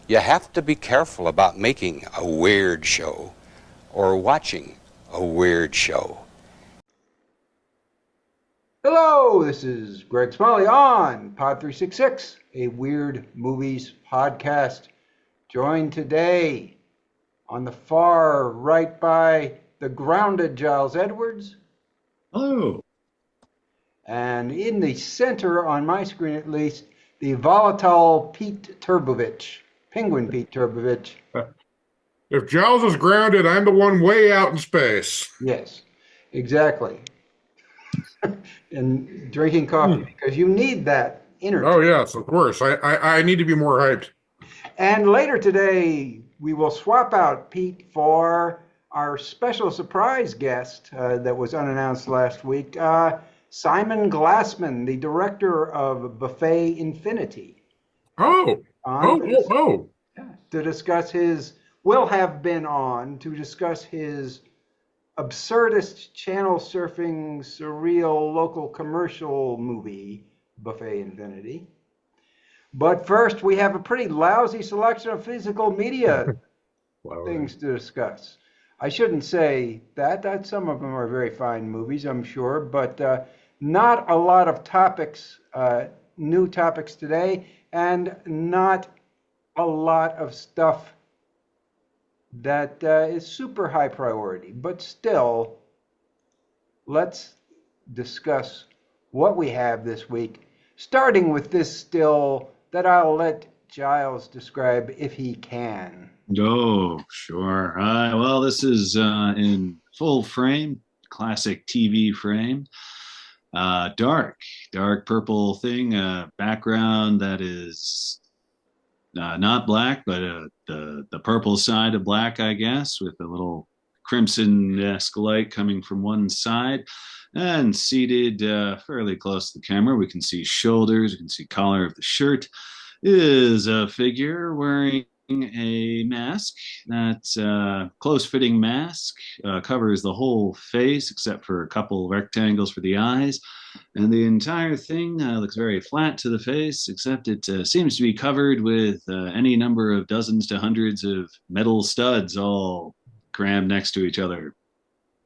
You have to be careful about making a weird show or watching a weird show. Hello, this is Greg Smalley on Pod 366, a Weird Movies podcast. Joined today on the far right by the grounded Giles Edwards. Hello. And in the center, on my screen at least, the volatile Pete Turbovich, Penguin Pete Turbovich. If Giles is grounded, I'm the one way out in space. Yes, exactly. And drinking coffee because you need that energy. Oh, yes, of course. I need to be more hyped. And later today, we will swap out Pete for our special surprise guest that was unannounced last week, Simon Glassman, the director of Buffet Infinity. To discuss his, will have been on to discuss his absurdist channel surfing surreal local commercial movie, Buffet Infinity. But first, we have a pretty lousy selection of physical media things to discuss. I shouldn't say that some of them are very fine movies, I'm sure, but not a lot of topics, new topics today, and not a lot of stuff that is super high priority. But still, let's discuss what we have this week, starting with this still that I'll let Giles describe if he can. Oh, sure. Well, this is in full frame, classic TV frame. Dark purple thing, background that is not black, but the purple side of black, I guess, with a little crimson-esque light coming from one side. And seated fairly close to the camera, we can see shoulders, we can see collar of the shirt, is a figure wearing a mask. That close-fitting mask covers the whole face except for a couple rectangles for the eyes. And the entire thing looks very flat to the face, except it seems to be covered with any number of dozens to hundreds of metal studs all crammed next to each other.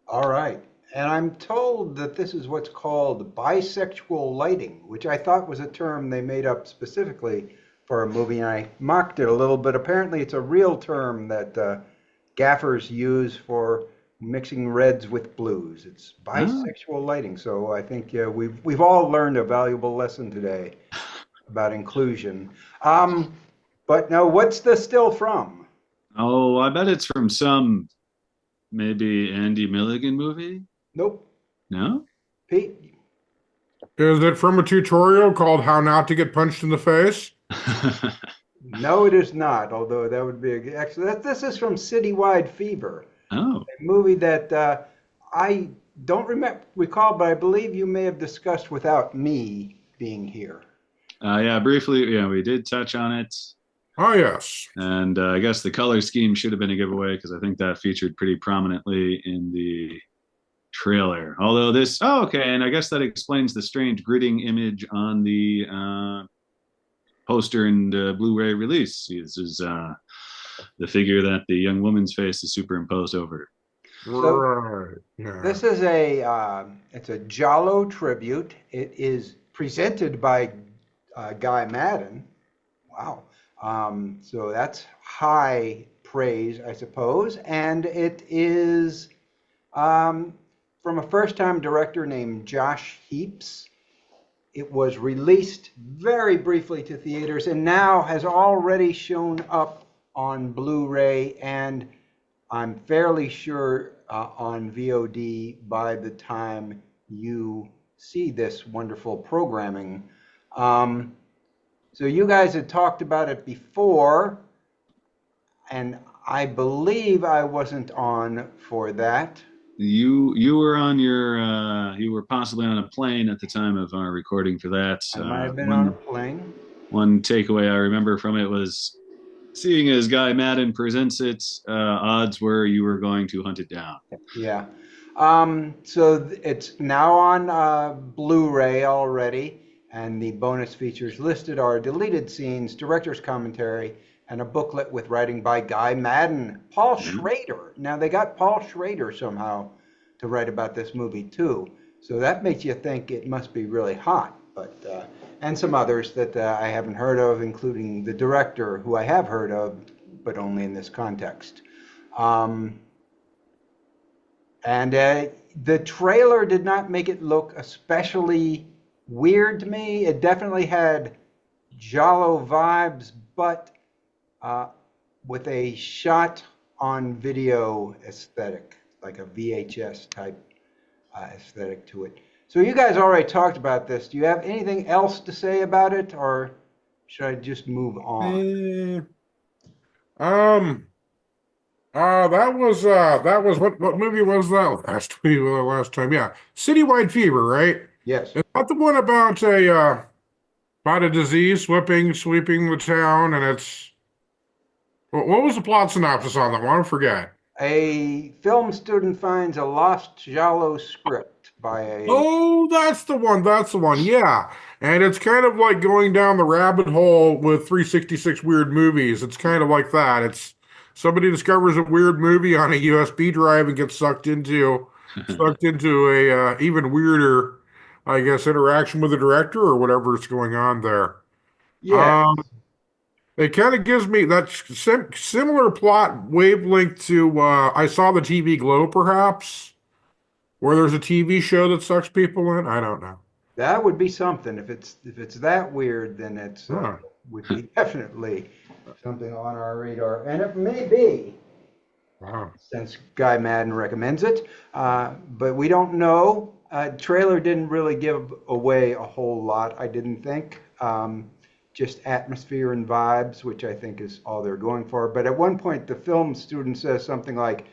All right. And I'm told that this is what's called bisexual lighting, which I thought was a term they made up specifically for a movie, and I mocked it a little bit. Apparently, it's a real term that gaffers use for mixing reds with blues. It's bisexual lighting. So I think we've all learned a valuable lesson today about inclusion. But now, what's the still from? Oh, I bet it's from some maybe Andy Milligan movie. Nope. No? Pete? Is it from a tutorial called How Not to Get Punched in the Face? No, it is not, although that would be excellent. This is from Citywide Fever. Oh. A movie that I don't recall, but I believe you may have discussed without me being here. Yeah, briefly, we did touch on it. Oh, yes. And I guess the color scheme should have been a giveaway because I think that featured pretty prominently in the trailer. Although and I guess that explains the strange gridding image on the poster and Blu-ray release. This is the figure that the young woman's face is superimposed over. So, this is it's a Giallo tribute. It is presented by Guy Madden. Wow. So that's high praise, I suppose. And it is from a first-time director named Josh Heaps. It was released very briefly to theaters and now has already shown up on Blu-ray and I'm fairly sure on VOD by the time you see this wonderful programming. So you guys had talked about it before, and I believe I wasn't on for that. You were on you were possibly on a plane at the time of our recording for that. I might have been on a plane. One takeaway I remember from it was seeing as Guy Madden presents it, odds were you were going to hunt it down. Yeah. So it's now on Blu-ray already, and the bonus features listed are deleted scenes, director's commentary, and a booklet with writing by Guy Madden. Paul Schrader. Now, they got Paul Schrader somehow to write about this movie, too. So that makes you think it must be really hot. But and some others that I haven't heard of, including the director, who I have heard of, but only in this context. And the trailer did not make it look especially weird to me. It definitely had Giallo vibes, but with a shot on video aesthetic, like a VHS type aesthetic to it. So you guys already talked about this. Do you have anything else to say about it, or should I just move on? That was what movie was that last time? Yeah, Citywide Fever, right? Yes. Is that the one about a disease sweeping the town, and it's what was the plot synopsis on that one? I forget. A film student finds a lost Giallo script by a... Oh, that's the one. That's the one. Yeah. And it's kind of like going down the rabbit hole with 366 weird movies. It's kind of like that. It's somebody discovers a weird movie on a USB drive and gets sucked into a even weirder, I guess, interaction with the director or whatever is going on there. Yeah. It kind of gives me that similar plot wavelength to I Saw the TV Glow, perhaps, where there's a TV show that sucks people in. I don't know. That would be something. If it's that weird, then it's would be definitely something on our radar. And it may be, since Guy Madden recommends it, but we don't know. Trailer didn't really give away a whole lot, I didn't think. Just atmosphere and vibes, which I think is all they're going for. But at one point, the film student says something like,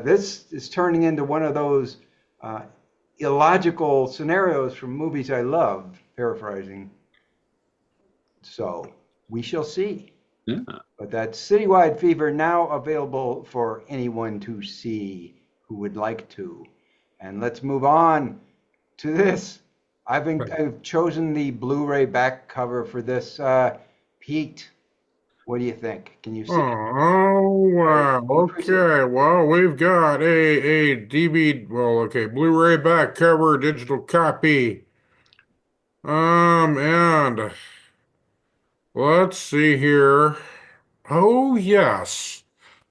this is turning into one of those illogical scenarios from movies I love, paraphrasing. So we shall see. Yeah. But that's Citywide Fever, now available for anyone to see who would like to. And let's move on to this. I've chosen the Blu-ray back cover for this. Pete, what do you think? Can you see? Oh, wow. Okay. Well, we've got a DVD, Blu-ray back cover, digital copy. And let's see here. Oh, yes.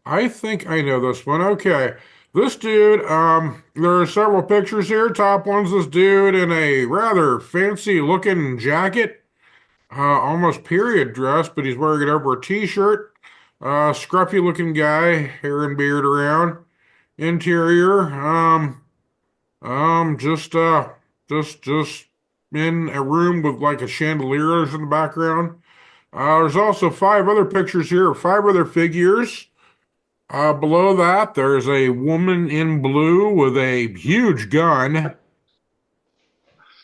I think I know this one. Okay. This dude, there are several pictures here. Top one's this dude in a rather fancy looking jacket, almost period dress, but he's wearing it over a t-shirt. Scruffy looking guy, hair and beard around. Interior, just in a room with like a chandelier in the background. There's also five other pictures here, five other figures. Below that, there's a woman in blue with a huge gun.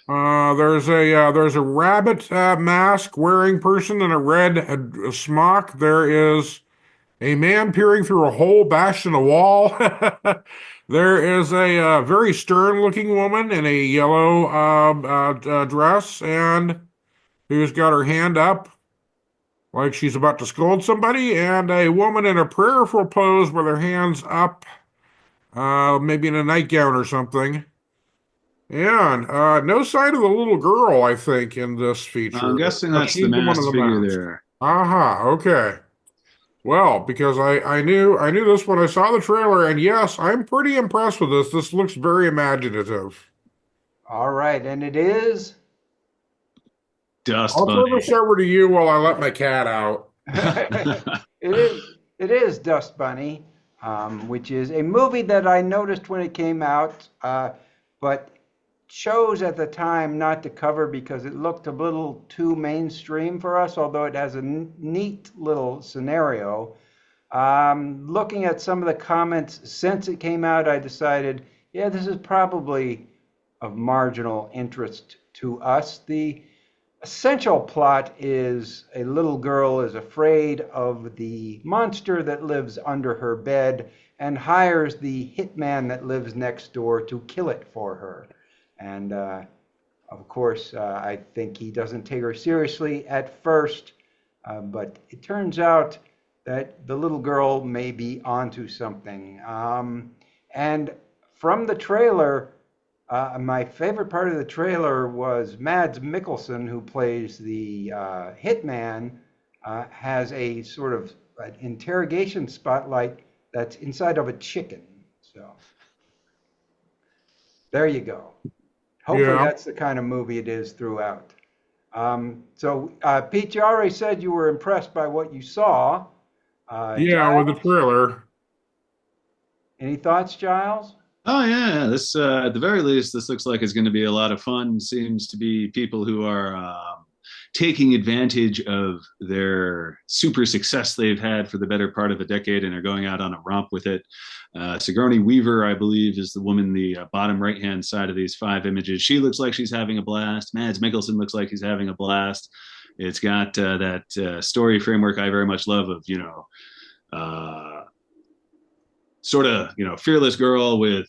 There's a rabbit mask wearing person in a red smock. There is a man peering through a hole bashed in a wall. There is a very stern-looking woman in a yellow dress and who's got her hand up like she's about to scold somebody, and a woman in a prayerful pose with her hands up, maybe in a nightgown or something. And no sign of the little girl, I think, in this feature. I'm guessing that's the masked figure there. Aha, okay. Well, because I knew this when I saw the trailer, and yes, I'm pretty impressed with this. This looks very imaginative. All right, and it is... Dust I'll Bunny. turn this over to you while I let my cat out. It is Dust Bunny, which is a movie that I noticed when it came out, but chose at the time not to cover because it looked a little too mainstream for us, although it has a neat little scenario. Looking at some of the comments since it came out, I decided, yeah, this is probably of marginal interest to us. The essential plot is a little girl is afraid of the monster that lives under her bed and hires the hitman that lives next door to kill it for her. And of course, I think he doesn't take her seriously at first. But it turns out that the little girl may be onto something. And from the trailer, my favorite part of the trailer was Mads Mikkelsen, who plays the hitman, has a sort of an interrogation spotlight that's inside of a chicken. So there you go. Hopefully Yeah. that's the kind of movie it is throughout. Pete, you already said you were impressed by what you saw. Yeah, with the Giles, trailer. any thoughts, Giles? Oh yeah, this at the very least, this looks like it's going to be a lot of fun. Seems to be people who are taking advantage of their super success they've had for the better part of a decade and are going out on a romp with it. Sigourney Weaver, I believe, is the woman the bottom right-hand side of these 5 images. She looks like she's having a blast. Mads Mikkelsen looks like he's having a blast. It's got that story framework I very much love of, sort of, fearless girl with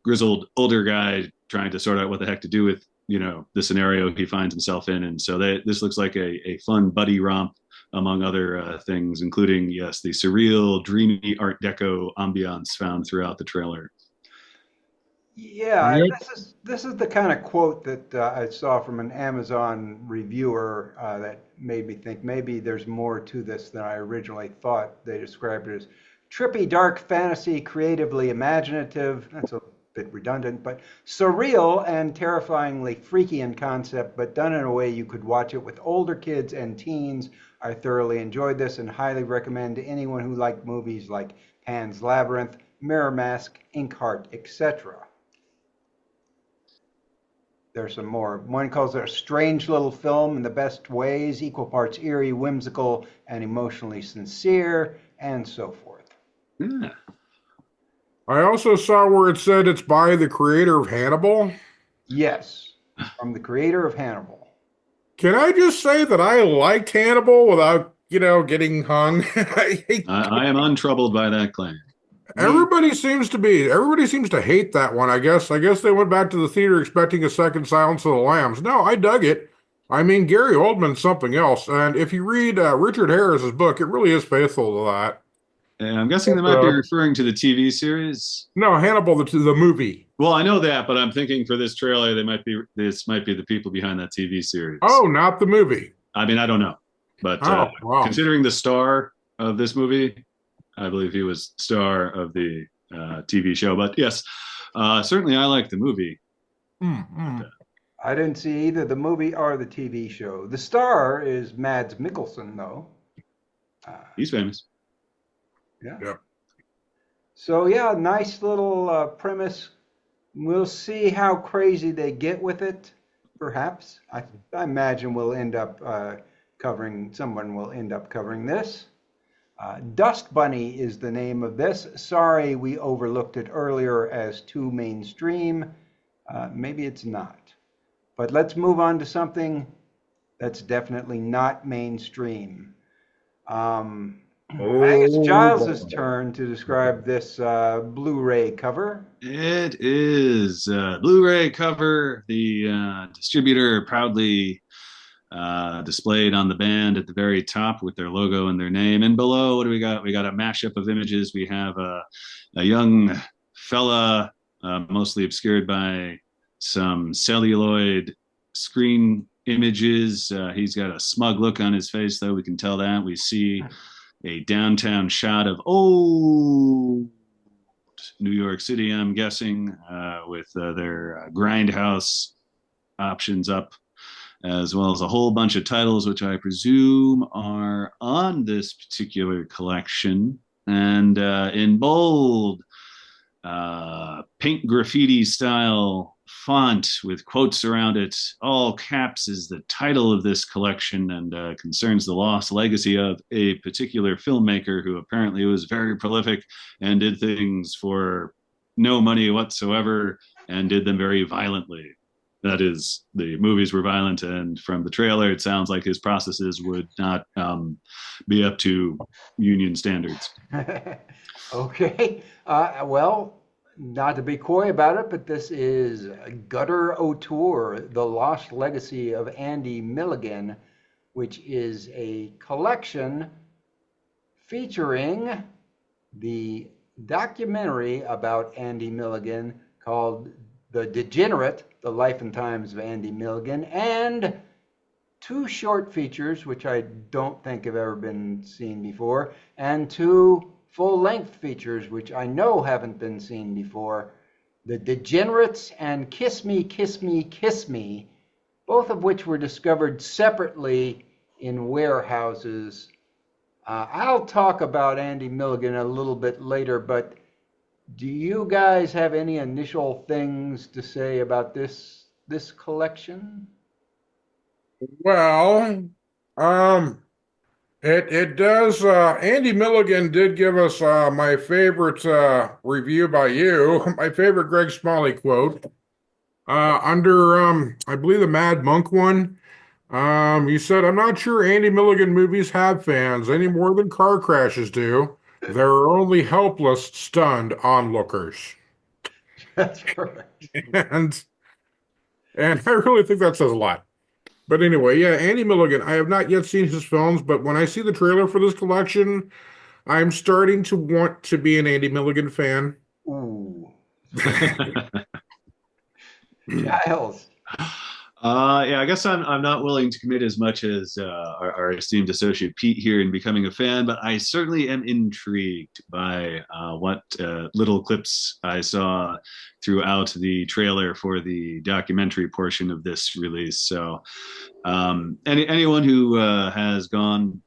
grizzled older guy trying to sort out what the heck to do with, the scenario he finds himself in. And so this looks like a fun buddy romp, among other things, including, yes, the surreal, dreamy Art Deco ambiance found throughout the trailer. Yeah, Yep. this is the kind of quote that I saw from an Amazon reviewer that made me think maybe there's more to this than I originally thought. They described it as trippy, dark fantasy, creatively imaginative. That's a bit redundant, but surreal and terrifyingly freaky in concept, but done in a way you could watch it with older kids and teens. I thoroughly enjoyed this and highly recommend to anyone who liked movies like Pan's Labyrinth, Mirror Mask, Inkheart, etc. There's some more. One calls it a strange little film in the best ways, equal parts eerie, whimsical, and emotionally sincere, and so forth. Yeah. I also saw where it said it's by the creator of Hannibal. Yes, from the creator of Hannibal. Can I just say that I liked Hannibal without, getting hung? I am untroubled by that claim. Everybody seems to hate that one, I guess. I guess they went back to the theater expecting a second Silence of the Lambs. No, I dug it. I mean, Gary Oldman's something else. And if you read Richard Harris's book, it really is faithful to that. And I'm guessing they might be referring to the TV series. No, Hannibal, the movie. Well, I know that, but I'm thinking for this trailer, this might be the people behind that TV series. Oh, not the movie. I mean, I don't know, but wow. Considering the star of this movie, I believe he was star of the TV show. But yes, certainly I like the movie. I didn't see either the movie or the TV show. The star is Mads Mikkelsen, though. He's famous. Yeah. Yep. So yeah, nice little premise. We'll see how crazy they get with it. Perhaps I imagine someone will end up covering this. Dust Bunny is the name of this. Sorry, we overlooked it earlier as too mainstream. Maybe it's not. But let's move on to something that's definitely not mainstream. I think it's Giles' turn to describe this Blu-ray cover. It is a Blu-ray cover. The distributor proudly displayed on the band at the very top with their logo and their name. And below, what do we got? We got a mashup of images. We have a young fella, mostly obscured by some celluloid screen images. He's got a smug look on his face, though. We can tell that. We see a downtown shot of old New York City, I'm guessing, with their grindhouse options up, as well as a whole bunch of titles, which I presume are on this particular collection. And in bold, paint graffiti style font with quotes around it, all caps, is the title of this collection, and concerns the lost legacy of a particular filmmaker who apparently was very prolific and did things for no money whatsoever and did them very violently. That is, the movies were violent, and from the trailer, it sounds like his processes would not be up to union standards. Okay. Well, not to be coy about it, but this is Auteur, The Lost Legacy of Andy Milligan, which is a collection featuring the documentary about Andy Milligan called The Degenerate, The Life and Times of Andy Milligan, and 2 short features, which I don't think have ever been seen before, and 2 full-length features, which I know haven't been seen before, The Degenerates and Kiss Me, Kiss Me, Kiss Me, both of which were discovered separately in warehouses. I'll talk about Andy Milligan a little bit later, but do you guys have any initial things to say about this collection? Well, it does. Andy Milligan did give us my favorite review by you, my favorite Greg Smalley quote. Under I believe the Mad Monk one. He said, "I'm not sure Andy Milligan movies have fans any more than car crashes do. There are only helpless, stunned onlookers." That's correct. And I really think that says a lot. But anyway, yeah, Andy Milligan. I have not yet seen his films, but when I see the trailer for this collection, I'm starting to want to be an Andy Milligan fan. Ooh. Giles. Yeah, I guess I'm not willing to commit as much as our esteemed associate Pete here in becoming a fan, but I certainly am intrigued by what little clips I saw throughout the trailer for the documentary portion of this release. So anyone who has gone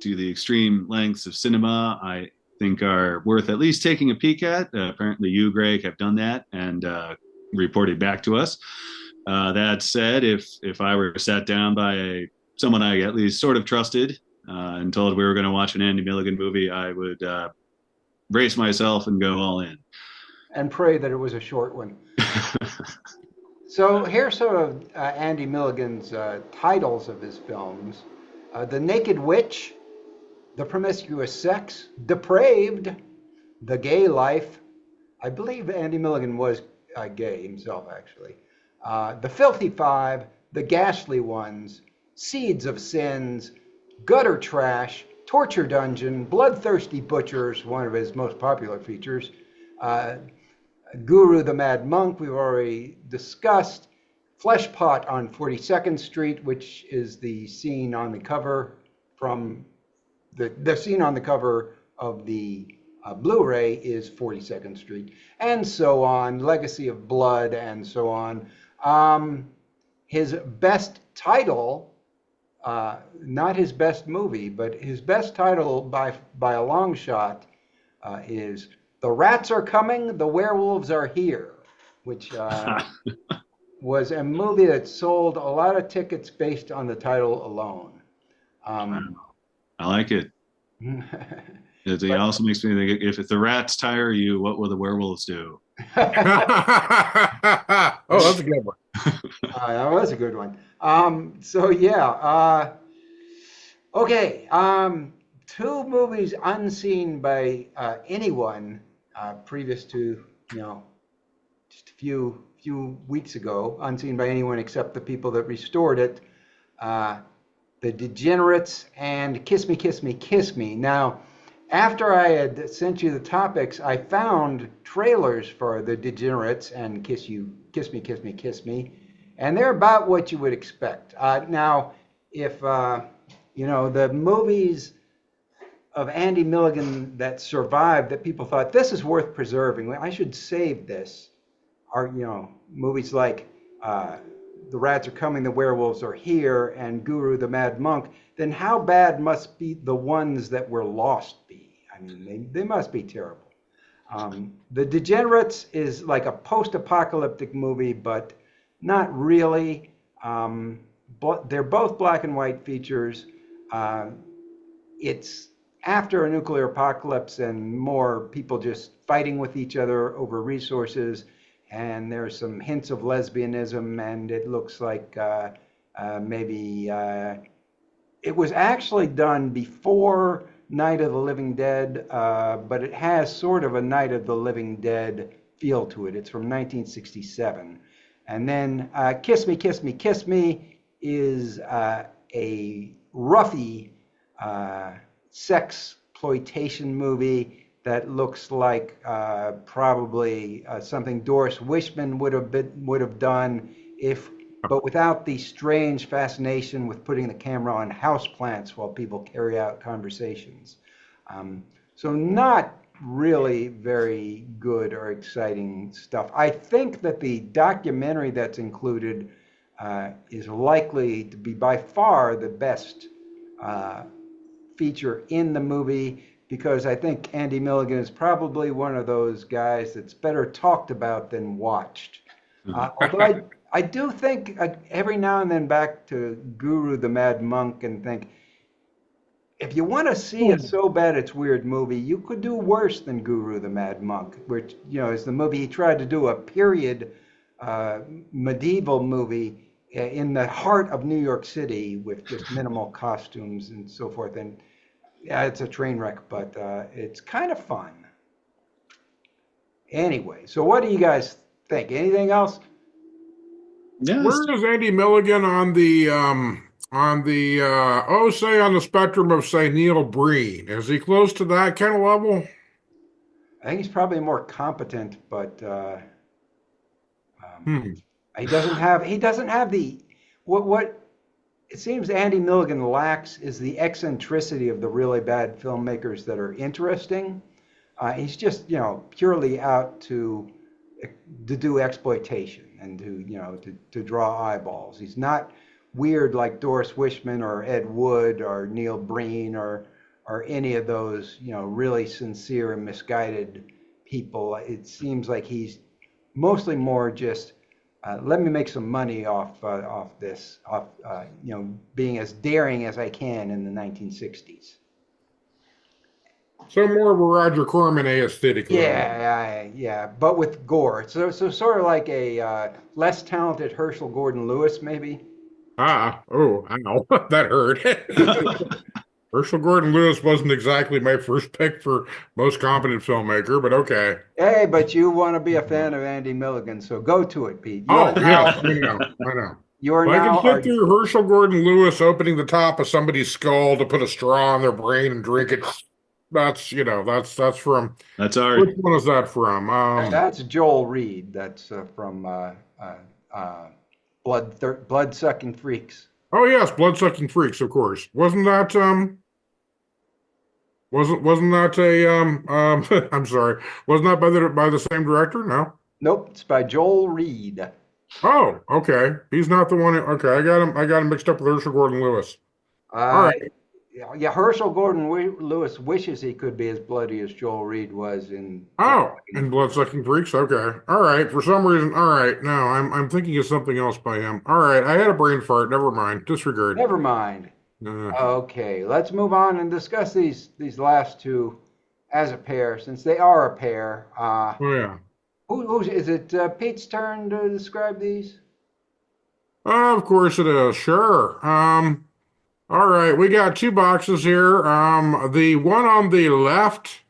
to the extreme lengths of cinema, I think are worth at least taking a peek at. Apparently you, Greg, have done that and reported back to us. That said, if I were sat down by someone I at least sort of trusted and told we were going to watch an Andy Milligan movie, I would brace myself and go all in. And pray that it was a short one. So here's some of Andy Milligan's titles of his films. The Naked Witch, The Promiscuous Sex, Depraved, The Gay Life. I believe Andy Milligan was gay himself, actually. The Filthy Five, The Ghastly Ones, Seeds of Sins, Gutter Trash, Torture Dungeon, Bloodthirsty Butchers, one of his most popular features, Guru the Mad Monk, we've already discussed, Fleshpot on 42nd Street, which is the scene on the cover from the scene on the cover of the Blu-ray is 42nd Street, and so on, Legacy of Blood, and so on. His best title, not his best movie, but his best title by a long shot is The Rats Are Coming, The Werewolves Are Here, which was a movie that sold a lot of tickets based on the title alone. I like it. It also makes me think, if the rats tire you, what will the werewolves do? Oh, that's a good one. That was a good one. So yeah. Okay. 2 movies unseen by anyone previous to just a few weeks ago, unseen by anyone except the people that restored it. The Degenerates and Kiss Me, Kiss Me, Kiss Me. Now, after I had sent you the topics, I found trailers for The Degenerates and Kiss Me, Kiss Me, Kiss Me, and they're about what you would expect. Now, if the movies of Andy Milligan that survived, that people thought this is worth preserving, I should save this, are movies like The Rats Are Coming, The Werewolves Are Here, and Guru the Mad Monk, then how bad must be the ones that were lost be? I mean, they must be terrible. The Degenerates is like a post-apocalyptic movie, but not really. But they're both black and white features. It's after a nuclear apocalypse and more people just fighting with each other over resources. And there's some hints of lesbianism, and it looks like maybe it was actually done before Night of the Living Dead, but it has sort of a Night of the Living Dead feel to it. It's from 1967. And then Kiss Me, Kiss Me, Kiss Me is a roughy sexploitation movie that looks like probably something Doris Wishman would have done but without the strange fascination with putting the camera on houseplants while people carry out conversations. So not really very good or exciting stuff. I think that the documentary that's included is likely to be by far the best feature in the movie, because I think Andy Milligan is probably one of those guys that's better talked about than watched. Although I do think every now and then back to Guru the Mad Monk and think, if you want to see a so bad it's weird movie, you could do worse than Guru the Mad Monk, which, is the movie he tried to do a period medieval movie in the heart of New York City with just minimal costumes and so forth. And yeah, it's a train wreck, but it's kind of fun. Anyway, so what do you guys think? Anything else? Yes. Where is Andy Milligan on the say on the spectrum of, say, Neil Breen? Is he close to that kind of level? I think he's probably more competent, but he doesn't have the what it seems Andy Milligan lacks is the eccentricity of the really bad filmmakers that are interesting. He's just purely out to do exploitation and to draw eyeballs. He's not weird like Doris Wishman or Ed Wood or Neil Breen or any of those really sincere and misguided people. It seems like he's mostly more just let me make some money off this, being as daring as I can in the 1960s. So more of a Roger Corman aesthetic. Yeah, but with gore. So sort of like a less talented Herschel Gordon Lewis, maybe. I know that hurt. Herschel Gordon Lewis wasn't exactly my first pick for most competent filmmaker, but okay. Hey, but you want to be a fan of Andy Milligan, so go to it, Pete. Yeah, I know. I can sit through Herschel Gordon Lewis opening the top of somebody's skull to put a straw in their brain and drink it. That's from. That's our. Which one is that from? That's Joel Reed. That's from Blood-Sucking Freaks. Oh yes, Blood-Sucking Freaks, of course. Wasn't that a I'm sorry. Wasn't that by the same director? No. Nope, it's by Joel Reed. Oh, okay. He's not the one. Okay, I got him mixed up with Herschel Gordon Lewis. All right. Yeah, Herschel Gordon Lewis wishes he could be as bloody as Joel Reed was in. In Blood-Sucking Freaks. Okay. All right. For some reason. All right. No, I'm thinking of something else by him. All right. I had a brain fart. Never mind. Disregard. Never mind. Okay, let's move on and discuss these last two as a pair, since they are a pair. Yeah. Who's is it? Pete's turn to describe these. Of course it is. Sure. All right, we got two boxes here. The one on the left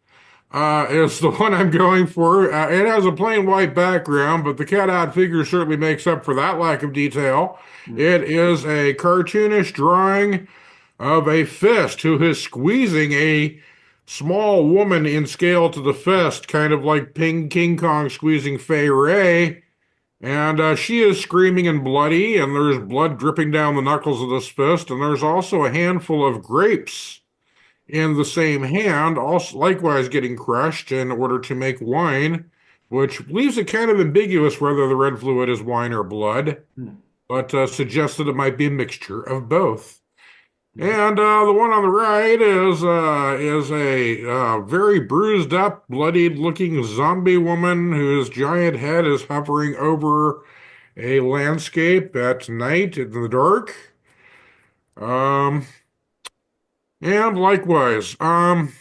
is the one I'm going for. It has a plain white background, but the cat-out figure certainly makes up for that lack of detail. It is a cartoonish drawing of a fist who is squeezing a small woman in scale to the fist, kind of like King Kong squeezing Fay Ray. And she is screaming and bloody, and there's blood dripping down the knuckles of this fist, and there's also a handful of grapes in the same hand, also likewise getting crushed in order to make wine, which leaves it kind of ambiguous whether the red fluid is wine or blood, but suggests that it might be a mixture of both. And the one on the right is a very bruised up, bloodied looking zombie woman whose giant head is hovering over a landscape at night in the dark. And likewise, and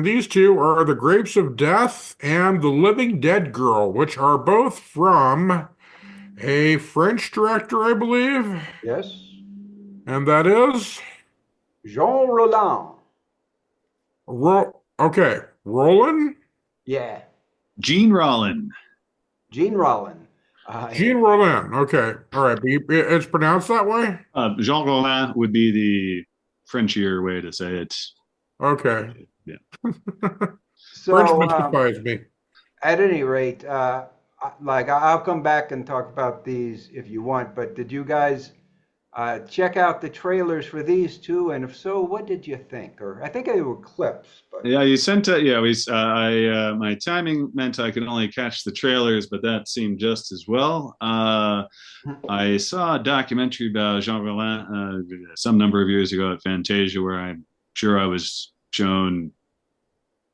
these two are The Grapes of Death and The Living Dead Girl, which are both from a French director, I believe. Yes. And that is? Jean Rollin. Okay. Rollin? Yeah. Jean Rollin. Jean Rollin. Jean Rollin. Okay. All right. But it's pronounced that way? Jean Rollin would be the Frenchier way to say it. Okay. Yeah. French So, mystifies me. at any rate, like I'll come back and talk about these if you want, but did you guys check out the trailers for these two? And if so, what did you think? Or I think they were clips, but Yeah, you sent it. Yeah, my timing meant I could only catch the trailers, but that seemed just as well. I saw a documentary about Jean Rollin some number of years ago at Fantasia, where I'm sure I was shown,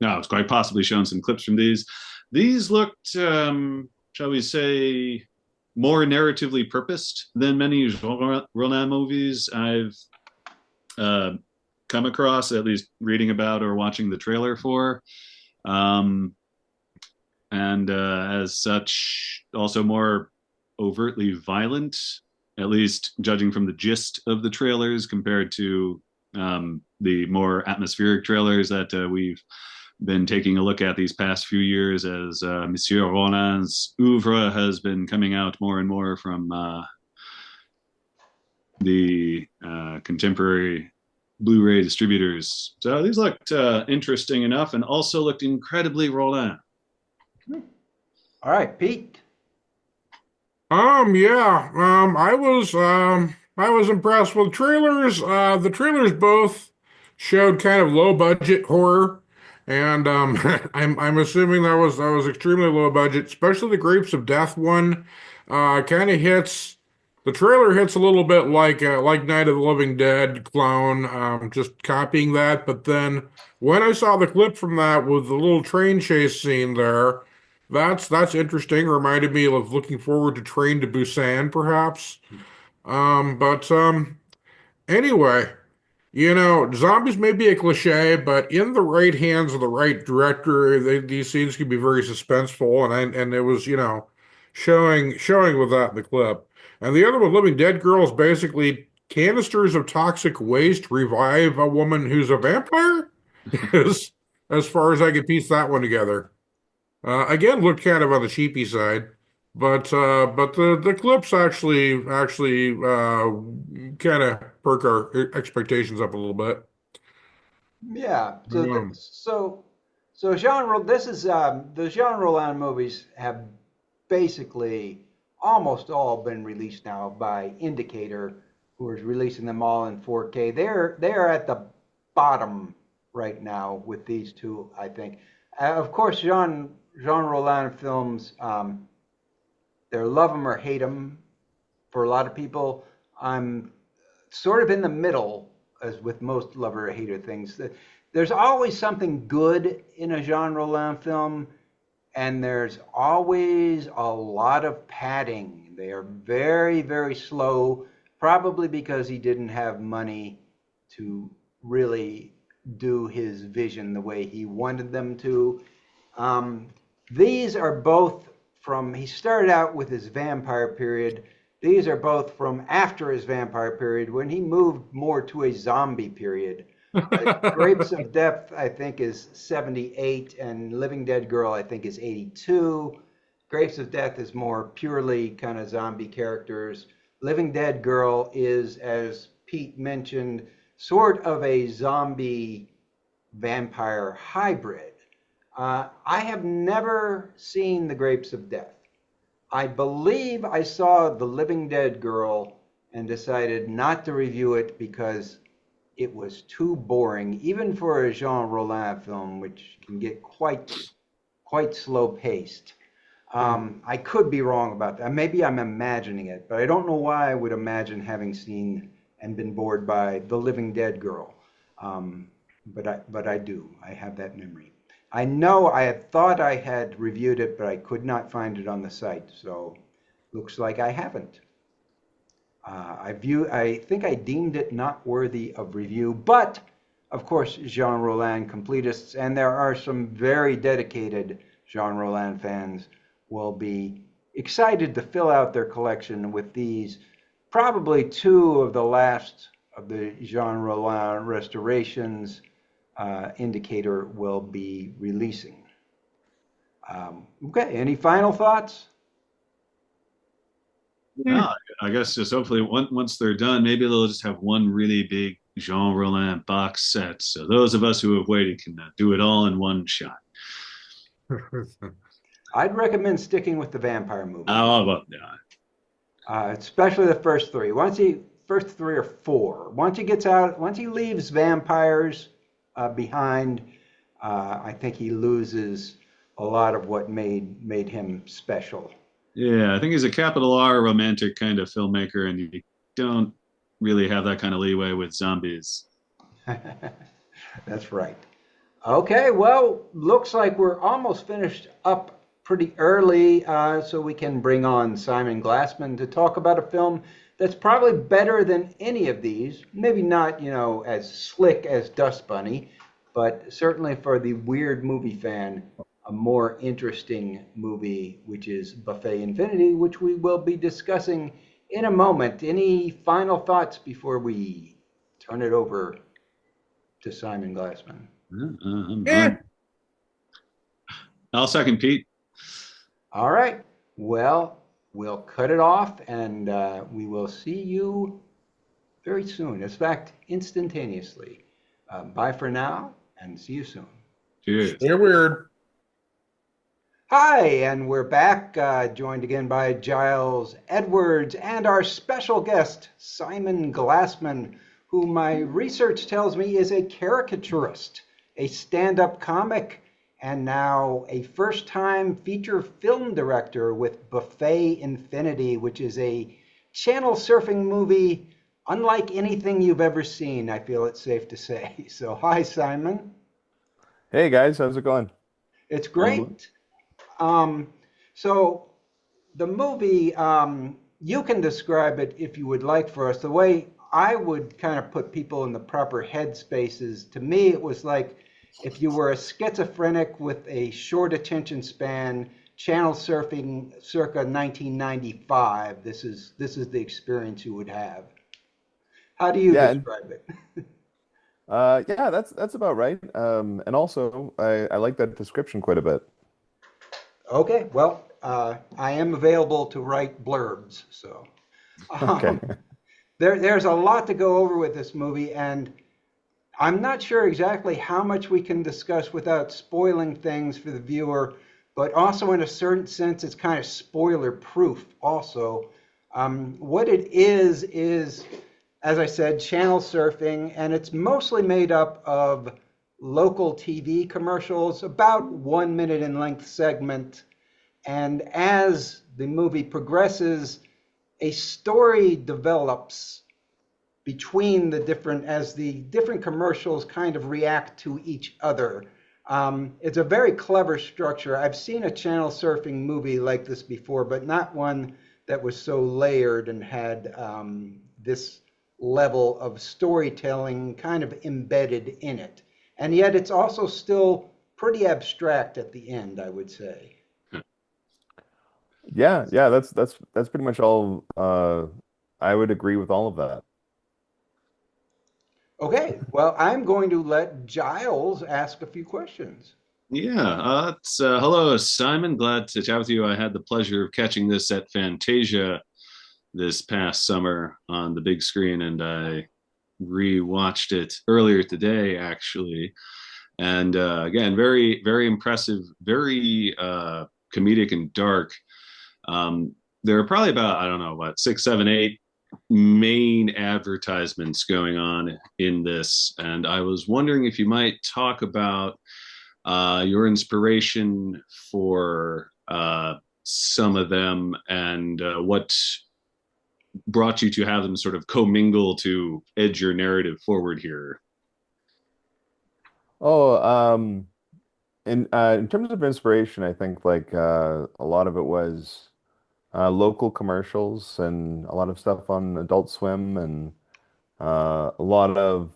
no, I was quite possibly shown some clips from these. These looked, shall we say, more narratively purposed than many Jean Rollin movies I've come across, at least reading about or watching the trailer for. And as such, also more overtly violent, at least judging from the gist of the trailers compared to the more atmospheric trailers that we've been taking a look at these past few years as Monsieur Rollin's oeuvre has been coming out more and more from the contemporary Blu-ray distributors. So these looked interesting enough, and also looked incredibly Rollin. all right, Pete. Yeah. I was impressed with trailers. The trailers both showed kind of low budget horror, and I'm assuming that was extremely low budget, especially the Grapes of Death one. Kind of hits. The trailer hits a little bit like Night of the Living Dead clone, just copying that. But then when I saw the clip from that with the little train chase scene there. That's interesting. Reminded me of looking forward to Train to Busan, perhaps. But anyway, zombies may be a cliche, but in the right hands of the right director, these scenes can be very suspenseful, and it was showing with that in the clip. And the other one, Living Dead Girl, is basically canisters of toxic waste revive a woman who's a vampire. As far as I can piece that one together. Again, looked kind of on the cheapy side, but the clips actually kind of perk our expectations up a little bit. Yeah. So Um, this is the Jean Rollin movies have basically almost all been released now by Indicator, who is releasing them all in 4K. They're at the bottom right now with these two, I think. Of course, Jean Rollin films, they're love them or hate them. For a lot of people, I'm sort of in the middle, as with most lover or hater things. There's always something good in a Jean Rollin film, and there's always a lot of padding. They are very, very slow, probably because he didn't have money to really do his vision the way he wanted them to. Um, these are both he started out with his vampire period. These are both from after his vampire period when he moved more to a zombie period. Grapes of Death, I think, is 78, and Living Dead Girl, I think, is 82. Grapes of Death is more purely kind of zombie characters. Living Dead Girl is, as Pete mentioned, sort of a zombie vampire hybrid. I have never seen The Grapes of Death. I believe I saw The Living Dead Girl and decided not to review it because it was too boring, even for a Jean Rollin film, which can get quite slow paced. I could be wrong about that. Maybe I'm imagining it, but I don't know why I would imagine having seen and been bored by The Living Dead Girl. But I do. I have that memory. I know I had thought I had reviewed it, but I could not find it on the site. So looks like I haven't. I think I deemed it not worthy of review, but of course, Jean Rollin completists, and there are some very dedicated Jean Rollin fans will be excited to fill out their collection with these, probably two of the last of the Jean Rollin restorations Indicator will be releasing. Okay, any final thoughts? No, I guess just hopefully once they're done, maybe they'll just have one really big Jean Rollin box set. So those of us who have waited can do it all in one shot. I'd recommend sticking with the vampire movies, Oh, well, yeah. especially the first three. First three or four. Once he leaves vampires behind, I think he loses a lot of what made him special. Yeah, I think he's a capital R romantic kind of filmmaker, and you don't really have that kind of leeway with zombies. That's right. Okay, well, looks like we're almost finished up pretty early, so we can bring on Simon Glassman to talk about a film that's probably better than any of these. Maybe not, as slick as Dust Bunny, but certainly for the weird movie fan, a more interesting movie, which is Buffet Infinity, which we will be discussing in a moment. Any final thoughts before we turn it over to Simon Glassman? Yeah. I'll second Pete. All right. Well, we'll cut it off, and we will see you very soon. In fact, instantaneously. Bye for now, and see you soon. Cheers. They're weird. Hi, and we're back, joined again by Giles Edwards and our special guest, Simon Glassman, who my research tells me is a caricaturist, a stand-up comic, and now a first-time feature film director with Buffet Infinity, which is a channel surfing movie unlike anything you've ever seen, I feel it's safe to say. So, hi, Simon. Hey guys, how's it going? It's great. So the movie, you can describe it if you would like for us. The way I would kind of put people in the proper headspaces, to me, it was like if you were a schizophrenic with a short attention span, channel surfing circa 1995. This is the experience you would have. How do you describe it? Yeah, that's about right. And also, I like that description quite a bit. Okay, well, I am available to write blurbs, so Okay. there's a lot to go over with this movie, and I'm not sure exactly how much we can discuss without spoiling things for the viewer, but also in a certain sense, it's kind of spoiler proof also. What it is, as I said, channel surfing, and it's mostly made up of local TV commercials, about 1 minute in length segment. And as the movie progresses, a story develops between as the different commercials kind of react to each other. It's a very clever structure. I've seen a channel surfing movie like this before, but not one that was so layered and had this level of storytelling kind of embedded in it. And yet it's also still pretty abstract at the end, I would say. Yeah, that's pretty much all. I would agree with all of that. Okay, well, I'm going to let Giles ask a few questions. Yeah, hello, Simon. Glad to chat with you. I had the pleasure of catching this at Fantasia this past summer on the big screen, and I rewatched it earlier today, actually. And again, very, very impressive, very comedic and dark. There are probably about, I don't know, what, 6, 7, 8 main advertisements going on in this. And I was wondering if you might talk about your inspiration for some of them and what brought you to have them sort of commingle to edge your narrative forward here. Oh, in terms of inspiration, I think like a lot of it was local commercials and a lot of stuff on Adult Swim and a lot of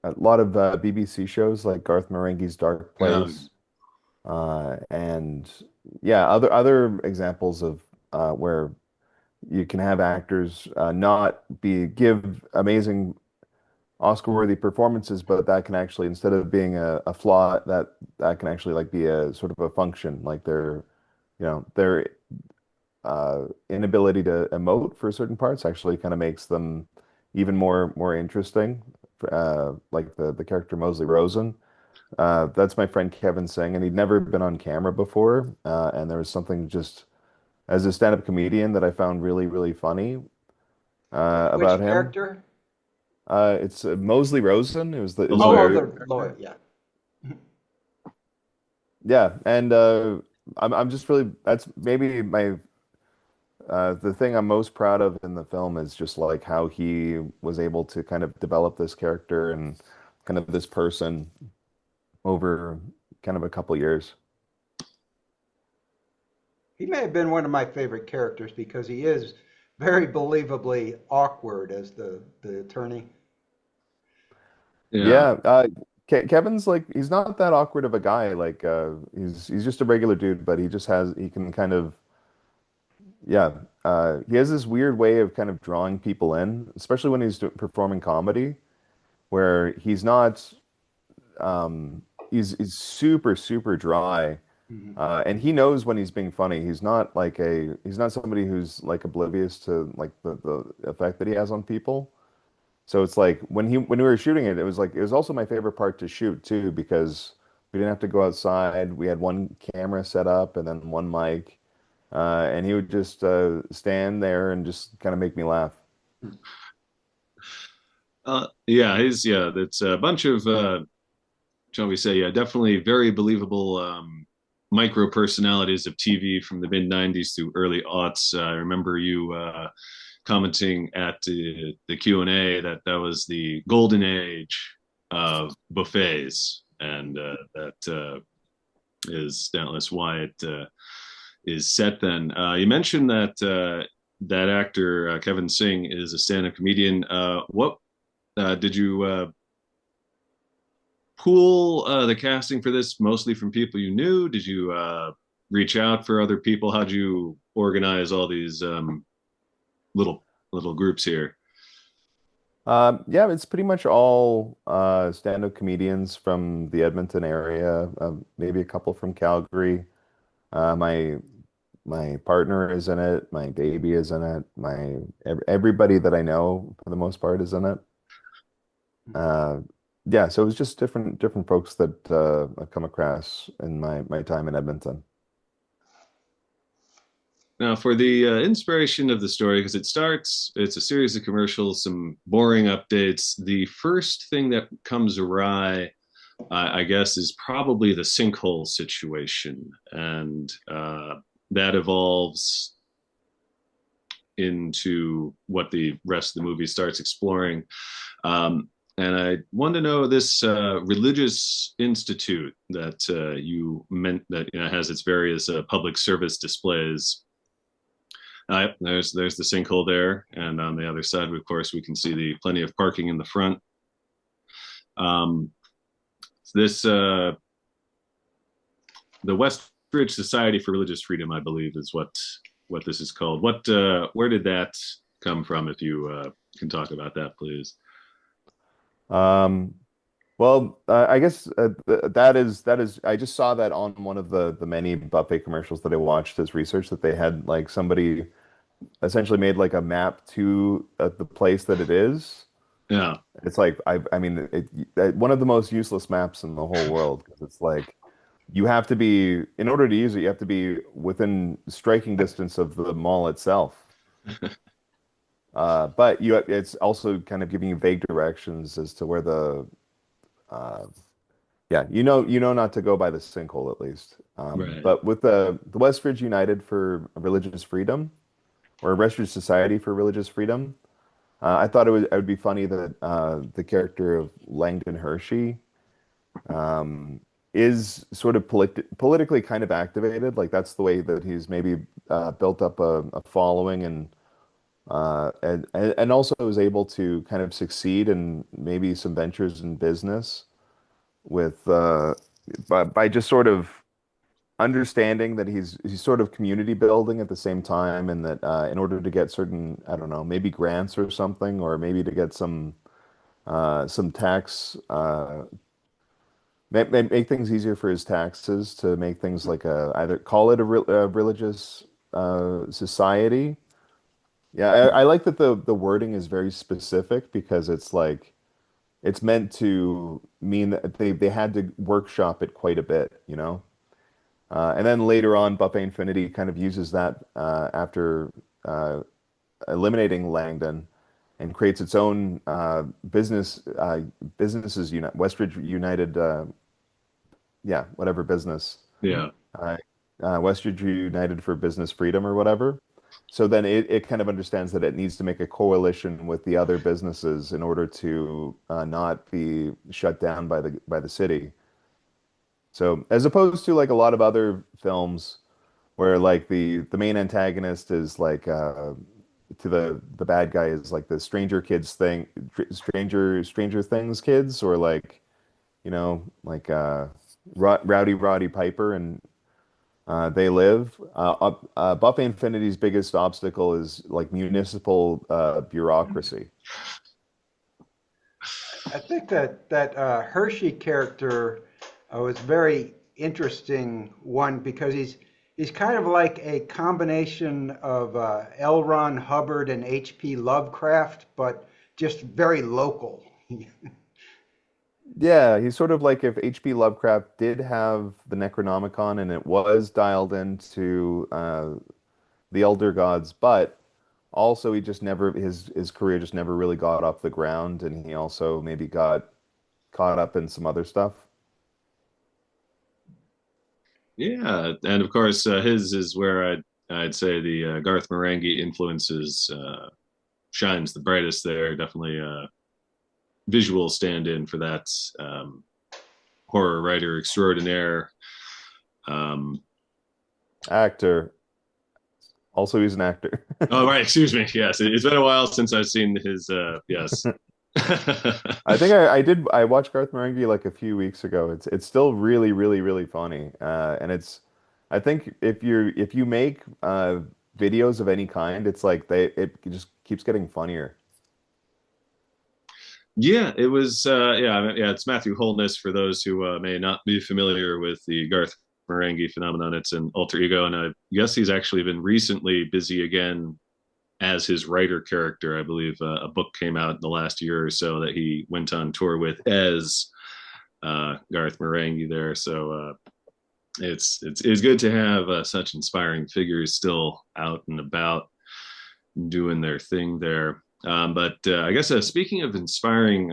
BBC shows like Garth Marenghi's Dark Place, and yeah, other examples of where you can have actors not give amazing Oscar-worthy performances, but that can actually, instead of being a flaw, that can actually like be a sort of a function, like they're inability to emote for certain parts actually kind of makes them even more interesting. Like the character Mosley Rosen. That's my friend Kevin Singh, and he'd never been on camera before. And there was something just as a stand-up comedian that I found really funny Which about him. character? It's Mosley Rosen. It was The Oh, lawyer. the lawyer. Yeah. yeah, and I'm just really that's maybe my the thing I'm most proud of in the film is just like how he was able to kind of develop this character and kind of this person over kind of a couple years. He may have been one of my favorite characters because he is very believably awkward as the attorney. Yeah. Yeah, Kevin's like he's not that awkward of a guy. Like he's just a regular dude, but he can kind of yeah. He has this weird way of kind of drawing people in, especially when performing comedy, where he's not he's super dry. Mhm. And he knows when he's being funny. He's not somebody who's like oblivious to like the effect that he has on people. So it's like when we were shooting it, it was also my favorite part to shoot too because we didn't have to go outside. We had one camera set up and then one mic, and he would just stand there and just kind of make me laugh. Yeah, that's a bunch of shall we say, yeah, definitely very believable micro personalities of TV from the mid '90s through early aughts. I remember you commenting at the Q&A that that was the golden age of buffets, and that is doubtless why it is set then. You mentioned that that actor, Kevin Singh, is a stand-up comedian. What did you pool the casting for this mostly from people you knew? Did you reach out for other people? How'd you organize all these little groups here? Yeah, it's pretty much all stand-up comedians from the Edmonton area, maybe a couple from Calgary. My partner is in it, my baby is in it, everybody that I know for the most part is in it. Uh, yeah, so it was just different folks that I've come across in my time in Edmonton. Now, for the inspiration of the story, because it's a series of commercials, some boring updates. The first thing that comes awry, I guess, is probably the sinkhole situation. And that evolves into what the rest of the movie starts exploring. And I want to know this religious institute that you meant that has its various public service displays. There's the sinkhole there, and on the other side, of course, we can see the plenty of parking in the front. This the Westridge Society for Religious Freedom, I believe, is what this is called. What where did that come from? If you can talk about that, please. Um, well, I guess that is. I just saw that on one of the many buffet commercials that I watched as research that they had like somebody essentially made like a map to the place that it is. Yeah. It's like I mean one of the most useless maps in the whole world because it's like you have to be in order to use it you have to be within striking distance of the mall itself. But it's also kind of giving you vague directions as to where uh, yeah, you know not to go by the sinkhole at least. Right. But with the Westridge United for Religious Freedom or Westridge Society for Religious Freedom, I thought it would be funny that the character of Langdon Hershey is sort of politically kind of activated. Like that's the way that he's maybe built up a following and also is able to kind of succeed in maybe some ventures in business with by just sort of understanding that he's sort of community building at the same time, and that in order to get certain, I don't know, maybe grants or something, or maybe to get some tax make things easier for his taxes to make things like either call it a religious society. Yeah, I like that the wording is very specific because it's like it's meant to mean that they had to workshop it quite a bit, you know? And then later on, Buffet Infinity kind of uses that after eliminating Langdon and creates its own businesses unit, Westridge United, yeah, whatever business, Yeah. uh, Westridge United for Business Freedom or whatever. So then it kind of understands that it needs to make a coalition with the other businesses in order to not be shut down by the city. So as opposed to like a lot of other films where like the main antagonist is like to the bad guy is like the Stranger Kids thing, Stranger Things kids, or like you know like Rowdy Roddy Piper and They Live. Buffet Infinity's biggest obstacle is like municipal bureaucracy. I think that Hershey character was very interesting one because he's kind of like a combination of L. Ron Hubbard and H.P. Lovecraft, but just very local. Yeah, he's sort of like if H.P. Lovecraft did have the Necronomicon and it was dialed into the Elder Gods, but also he just never his career just never really got off the ground, and he also maybe got caught up in some other stuff. Yeah, and of course, his is where I'd say the Garth Marenghi influences shines the brightest there. Definitely a visual stand-in for that horror writer extraordinaire. Actor. Also, he's an actor. Oh, right. Excuse me. Yes, it's been a while since I've seen his. Yes. I think I did. I watched Garth Marenghi like a few weeks ago. It's still really, really, really funny. And it's. I think if you make videos of any kind, it's like it just keeps getting funnier. Yeah, it was. Yeah. It's Matthew Holness for those who may not be familiar with the Garth Marenghi phenomenon. It's an alter ego, and I guess he's actually been recently busy again as his writer character. I believe a book came out in the last year or so that he went on tour with as Garth Marenghi there. So it's good to have such inspiring figures still out and about doing their thing there. But I guess speaking of inspiring,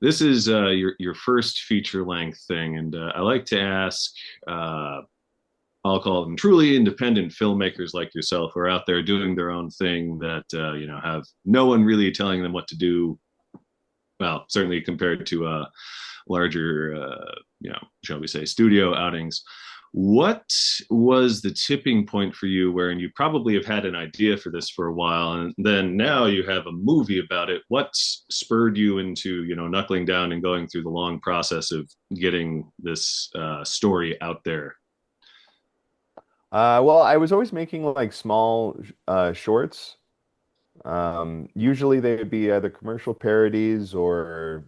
this is your first feature length thing, and I like to ask. I'll call them truly independent filmmakers like yourself who are out there doing their own thing that have no one really telling them what to do. Well, certainly compared to larger, shall we say, studio outings. What was the tipping point for you wherein you probably have had an idea for this for a while and then now you have a movie about it? What spurred you into, knuckling down and going through the long process of getting this story out there? Well, I was always making like small shorts. Usually they would be either commercial parodies or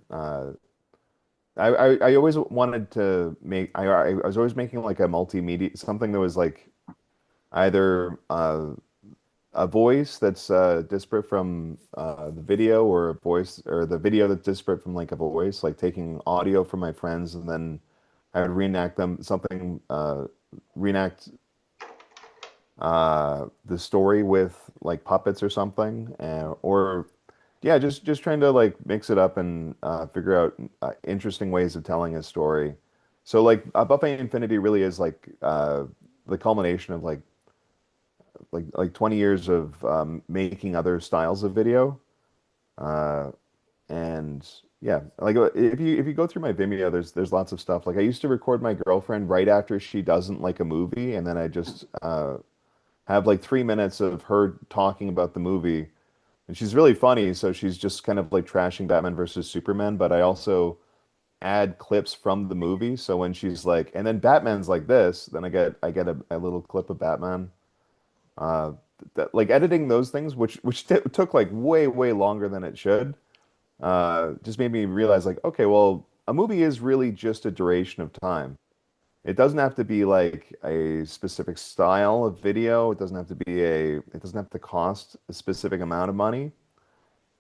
I always wanted to make I was always making like a multimedia something that was like either a voice that's disparate from the video or a voice or the video that's disparate from like a voice, like taking audio from my friends and then I would reenact the story with like puppets or something, or yeah, just trying to like mix it up and figure out interesting ways of telling a story. So like Buffet Infinity really is like the culmination of like 20 years of making other styles of video, and yeah, like if you go through my Vimeo, there's lots of stuff. Like I used to record my girlfriend right after she doesn't like a movie, and then I just have like 3 minutes of her talking about the movie. And she's really funny, so she's just kind of like trashing Batman versus Superman, but I also add clips from the movie. So when she's like, and then Batman's like this, then I get a little clip of Batman. Uh, like editing those things, which took like way longer than it should, just made me realize like, okay, well, a movie is really just a duration of time. it doesn't have to be like a specific style of video. It doesn't have to be it doesn't have to cost a specific amount of money.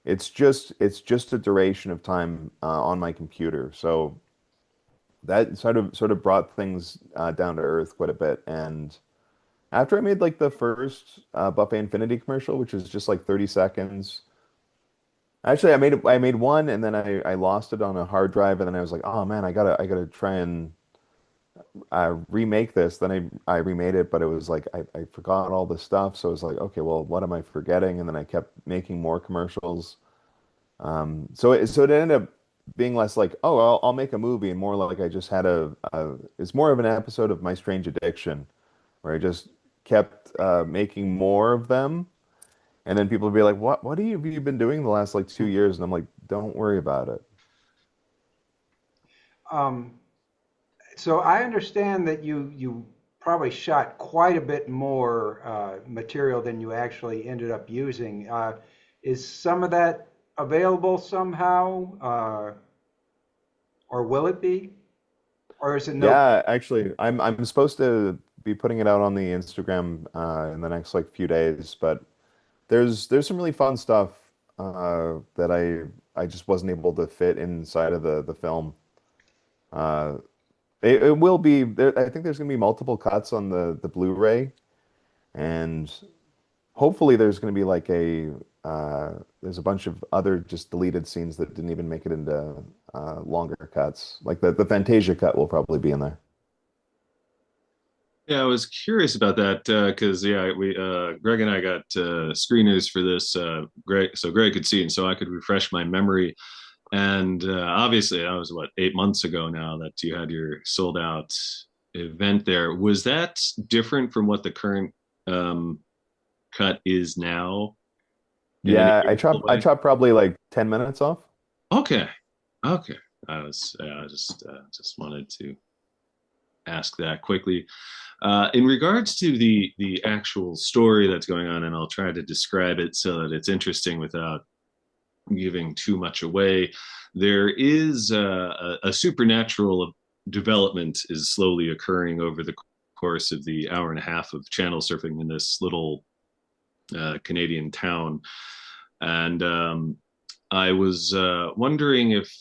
It's just a duration of time on my computer. So that sort of brought things down to earth quite a bit. And after I made like the first Buffet Infinity commercial, which was just like 30 seconds. Actually, I made one and then I lost it on a hard drive, and then I was like, oh man, I gotta try and remake this. Then I remade it, but it was like I forgot all the stuff. So it was like, okay, well, what am I forgetting? And then I kept making more commercials. So it ended up being less like, oh, I'll make a movie, and more like I just had it's more of an episode of My Strange Addiction, where I just kept making more of them, and then people would be like, what have you been doing the last like 2 years? And I'm like, don't worry about it. Um, so I understand that you probably shot quite a bit more material than you actually ended up using. Is some of that available somehow, or will it be, or is it no? Yeah, actually, I'm supposed to be putting it out on the Instagram in the next like few days, but there's some really fun stuff that I just wasn't able to fit inside of the film. Uh, it will be there. I think there's gonna be multiple cuts on the Blu-ray, and hopefully there's gonna be like there's a bunch of other just deleted scenes that didn't even make it into longer cuts. Like the Fantasia cut will probably be in there. Yeah, I was curious about that because yeah, we Greg and I got screeners for this. Greg could see, and so I could refresh my memory. And obviously, that was what 8 months ago now that you had your sold out event there. Was that different from what the current um, cut is now in any Yeah, I way? chopped probably like 10 minutes off. Okay, okay. I just wanted to ask that quickly. In regards to the actual story that's going on, and I'll try to describe it so that it's interesting without giving too much away. There is a supernatural development is slowly occurring over the course of the hour and a half of channel surfing in this little Canadian town, and I was wondering if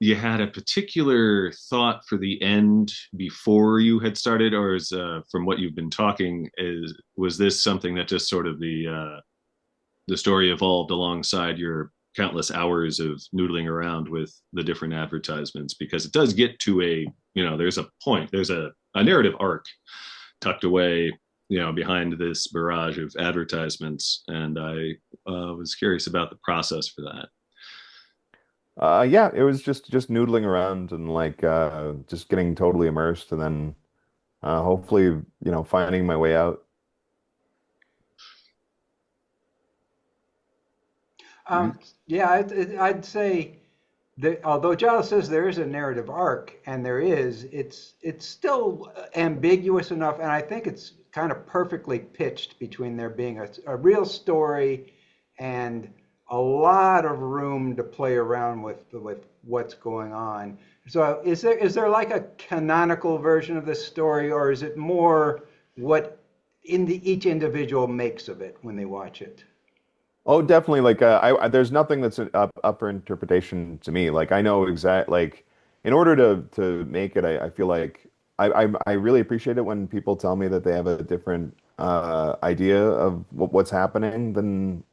you had a particular thought for the end before you had started, or is from what you've been talking, was this something that just sort of the story evolved alongside your countless hours of noodling around with the different advertisements? Because it does get to there's a point, there's a narrative arc tucked away, behind this barrage of advertisements, and I was curious about the process for that. Yeah, it was just noodling around and like just getting totally immersed, and then hopefully, finding my way out. Yeah, I'd say that although Giles says there is a narrative arc, and there is, it's still ambiguous enough, and I think it's kind of perfectly pitched between there being a real story and a lot of room to play around with what's going on. So is there like a canonical version of this story, or is it more what each individual makes of it when they watch it? Oh, definitely. Like, there's nothing that's up for interpretation to me. Like, I know exact. Like, in order to make it, I feel like I really appreciate it when people tell me that they have a different idea of what's happening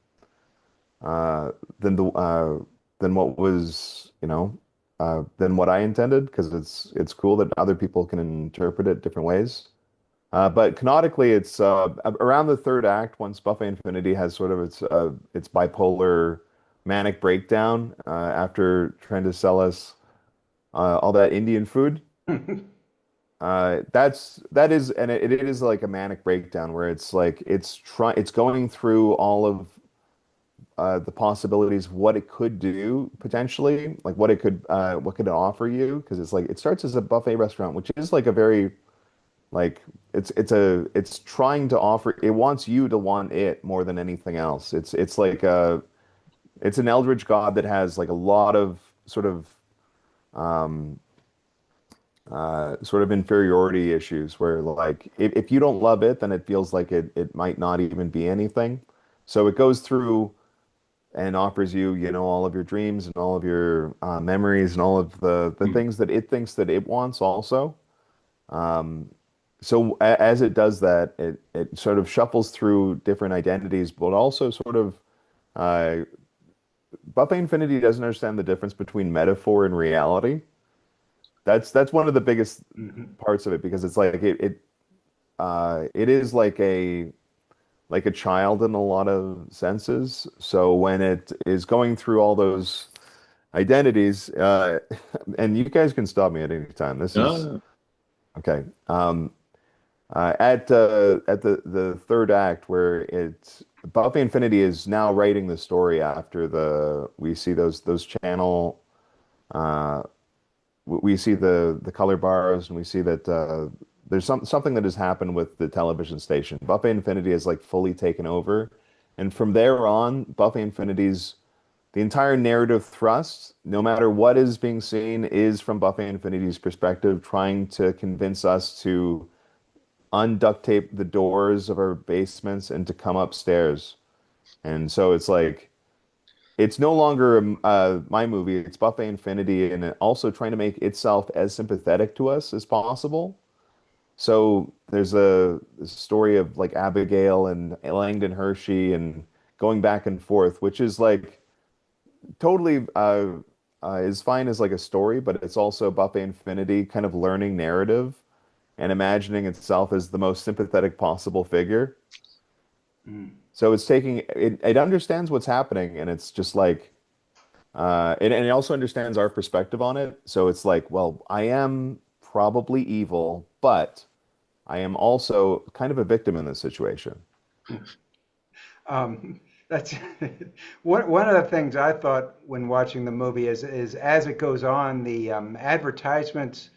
uh, than the than what was than what I intended, because it's cool that other people can interpret it different ways. But canonically, it's around the third act, once Buffet Infinity has sort of its bipolar manic breakdown after trying to sell us all that Indian food. It is like a manic breakdown where it's like it's going through all of the possibilities of what it could do potentially, like what could it offer you, because it's like it starts as a buffet restaurant, which is like a very like it's trying to offer, it wants you to want it more than anything else. It's like it's an eldritch god that has like a lot of sort of um sort of inferiority issues where like if you don't love it, then it feels like it might not even be anything. So it goes through and offers you, you know, all of your dreams and all of your memories and all of the things that it thinks that it wants also. Um, so as it does that, it sort of shuffles through different identities, but also sort of uh, Buffet Infinity doesn't understand the difference between metaphor and reality. That's one of the biggest Mhm. parts of it because it's like it is like a child in a lot of senses. So when it is going through all those identities, and you guys can stop me at any time. This is Oh, okay. At the third act where it's Buffy Infinity is now writing the story after the we see those channel uh we see the color bars and we see that there's something that has happened with the television station. Buffy Infinity is like fully taken over, and from there on, Buffy Infinity's the entire narrative thrust, no matter what is being seen, is from Buffy Infinity's perspective, trying to convince us to unduct tape the doors of our basements and to come upstairs. And so it's like it's no longer my movie. It's Buffet Infinity, and it also trying to make itself as sympathetic to us as possible. So there's a story of like Abigail and Langdon Hershey and going back and forth, which is like totally is fine as like a story, but it's also Buffet Infinity kind of learning narrative and imagining itself as the most sympathetic possible figure. Mm. So it's taking it understands what's happening, and it's just like and it also understands our perspective on it. So it's like, well, I am probably evil, but I am also kind of a victim in this situation. That's one of the things I thought when watching the movie is as it goes on, the advertisements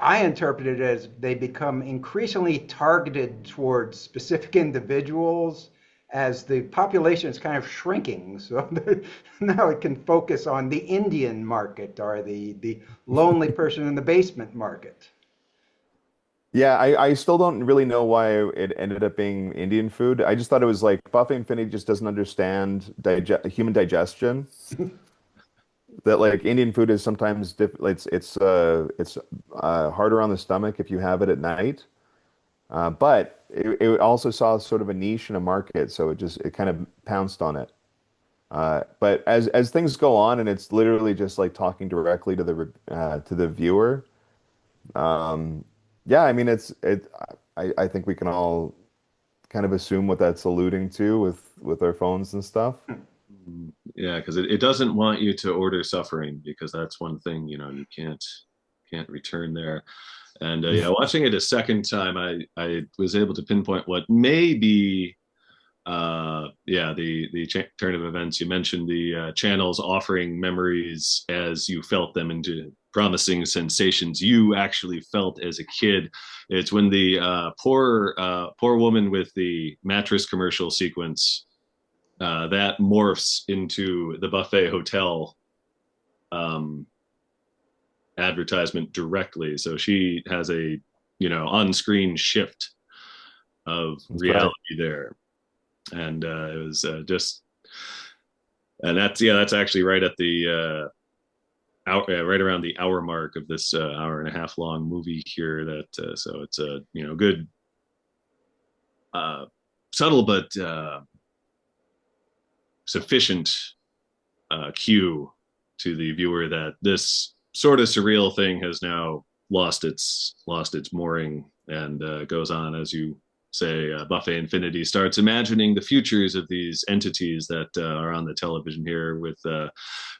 I interpret it as they become increasingly targeted towards specific individuals as the population is kind of shrinking. So now it can focus on the Indian market or the lonely person in the basement market. Yeah, I still don't really know why it ended up being Indian food. I just thought it was like Buffy Infinity just doesn't understand human digestion. That like Indian food is sometimes it's harder on the stomach if you have it at night. But it also saw sort of a niche in a market, so it kind of pounced on it. But as things go on, and it's literally just like talking directly to the viewer. Um, yeah, I mean I think we can all kind of assume what that's alluding to with our phones and stuff. yeah, because it doesn't want you to order suffering because that's one thing, you know, you can't return there. And yeah, watching it a second time, I was able to pinpoint what may be yeah, the turn of events. You mentioned the channels offering memories as you felt them into promising sensations you actually felt as a kid. It's when the poor woman with the mattress commercial sequence that morphs into the buffet hotel um, advertisement directly. So she has a on-screen shift of That's right. reality there, and it was just, and that's yeah, that's actually right at the right around the hour mark of this hour and a half long movie here. That so it's a good uh, subtle but sufficient cue to the viewer that this sort of surreal thing has now lost its mooring and goes on, as you say. Buffet Infinity starts imagining the futures of these entities that are on the television here. With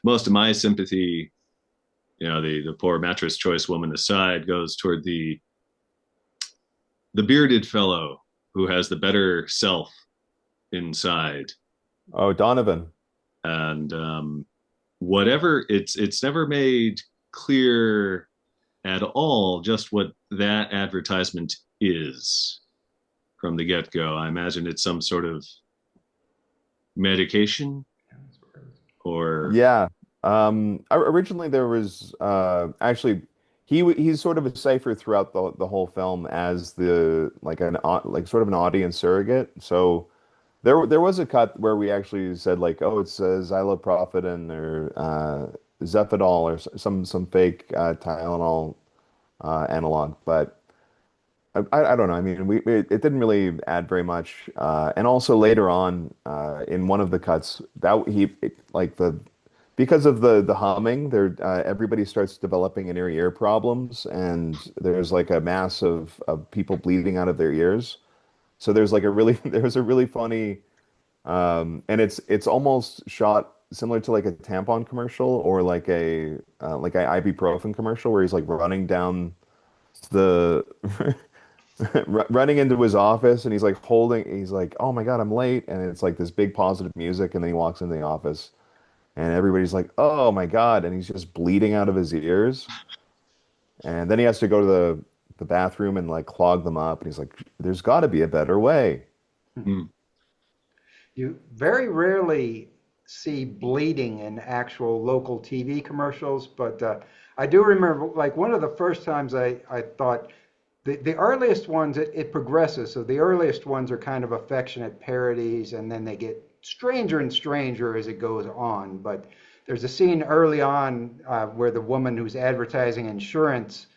most of my sympathy, the poor mattress choice woman aside, goes toward the bearded fellow who has the better self inside. Oh, Donovan. And whatever, it's never made clear at all just what that advertisement is from the get-go. I imagine it's some sort of medication or Yeah. Originally there was actually he's sort of a cipher throughout the whole film as the like sort of an audience surrogate. So there was a cut where we actually said like, oh, it's xylopropidine or Zephydol or some fake Tylenol analog, but I don't know. I mean, it didn't really add very much. And also later on in one of the cuts that like the because of the humming, there everybody starts developing inner ear problems, and there's like a mass of people bleeding out of their ears. So there's like a really there's a really funny and it's almost shot similar to like a tampon commercial or like a ibuprofen commercial where he's like running down the running into his office and he's like, oh my God, I'm late. And it's like this big positive music. And then he walks into the office and everybody's like, oh my God. And he's just bleeding out of his ears. And then he has to go to the bathroom and like clog them up. And he's like, there's got to be a better way. Hmm. You very rarely see bleeding in actual local TV commercials, but I do remember like one of the first times I thought the earliest ones, it progresses. So the earliest ones are kind of affectionate parodies, and then they get stranger and stranger as it goes on. But there's a scene early on where the woman who's advertising insurance,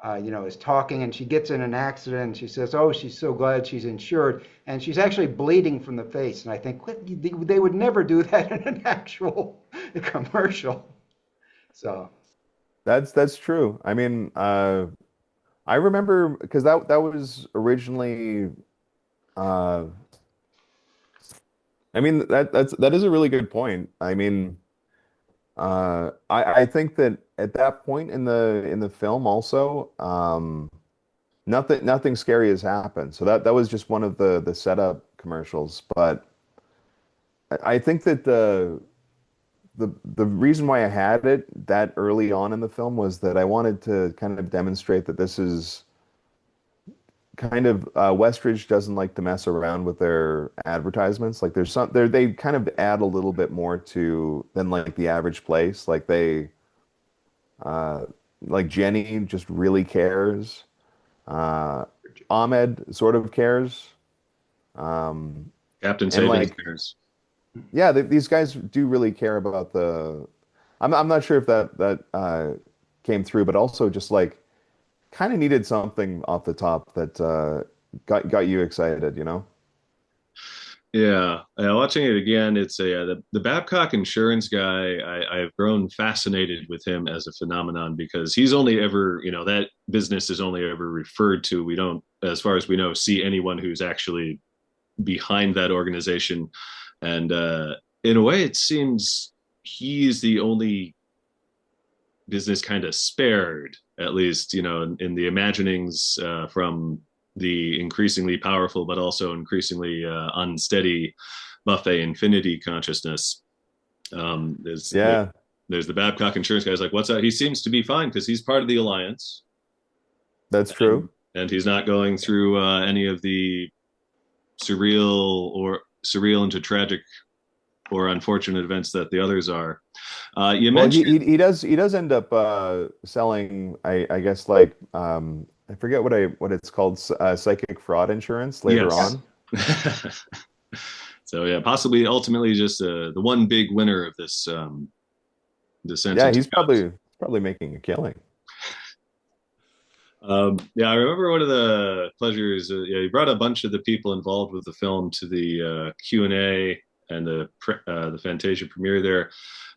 is talking, and she gets in an accident. And she says, "Oh, she's so glad she's insured," and she's actually bleeding from the face. And I think what, they would never do that in an actual commercial. So That's true. I mean, I remember because that was originally uh I mean that is a really good point. I mean, I think that at that point in the film also, nothing scary has happened. So that was just one of the setup commercials. But I think that the reason why I had it that early on in the film was that I wanted to kind of demonstrate that this is kind of Westridge doesn't like to mess around with their advertisements. Like there's some there they kind of add a little bit more to than like the average place. Uh like Jenny just really cares. Uh Ahmed sort of cares. Um Captain and Savings like cares. yeah, these guys do really care about the I'm not sure if that came through, but also just like kind of needed something off the top that got you excited, you know? Yeah, watching it again, it's the Babcock insurance guy. I've grown fascinated with him as a phenomenon because he's only ever, that business is only ever referred to. We don't, as far as we know, see anyone who's actually behind that organization. And in a way, it seems he's the only business kind of spared, at least, in the imaginings from the increasingly powerful but also increasingly unsteady Buffet Infinity consciousness. There's Yeah, there's the Babcock insurance guy's like, what's that? He seems to be fine because he's part of the alliance, that's and, true. and he's not going through any of the surreal into tragic or unfortunate events that the others are. You Well, mentioned he does end up selling, I guess like I forget what it's called, psychic fraud insurance later yes. on. So yeah, possibly ultimately just the one big winner of this descent Yeah, into he's chaos. probably making a killing. Yeah, I remember one of the pleasures. Yeah, you brought a bunch of the people involved with the film to the Q&A and the Fantasia premiere there.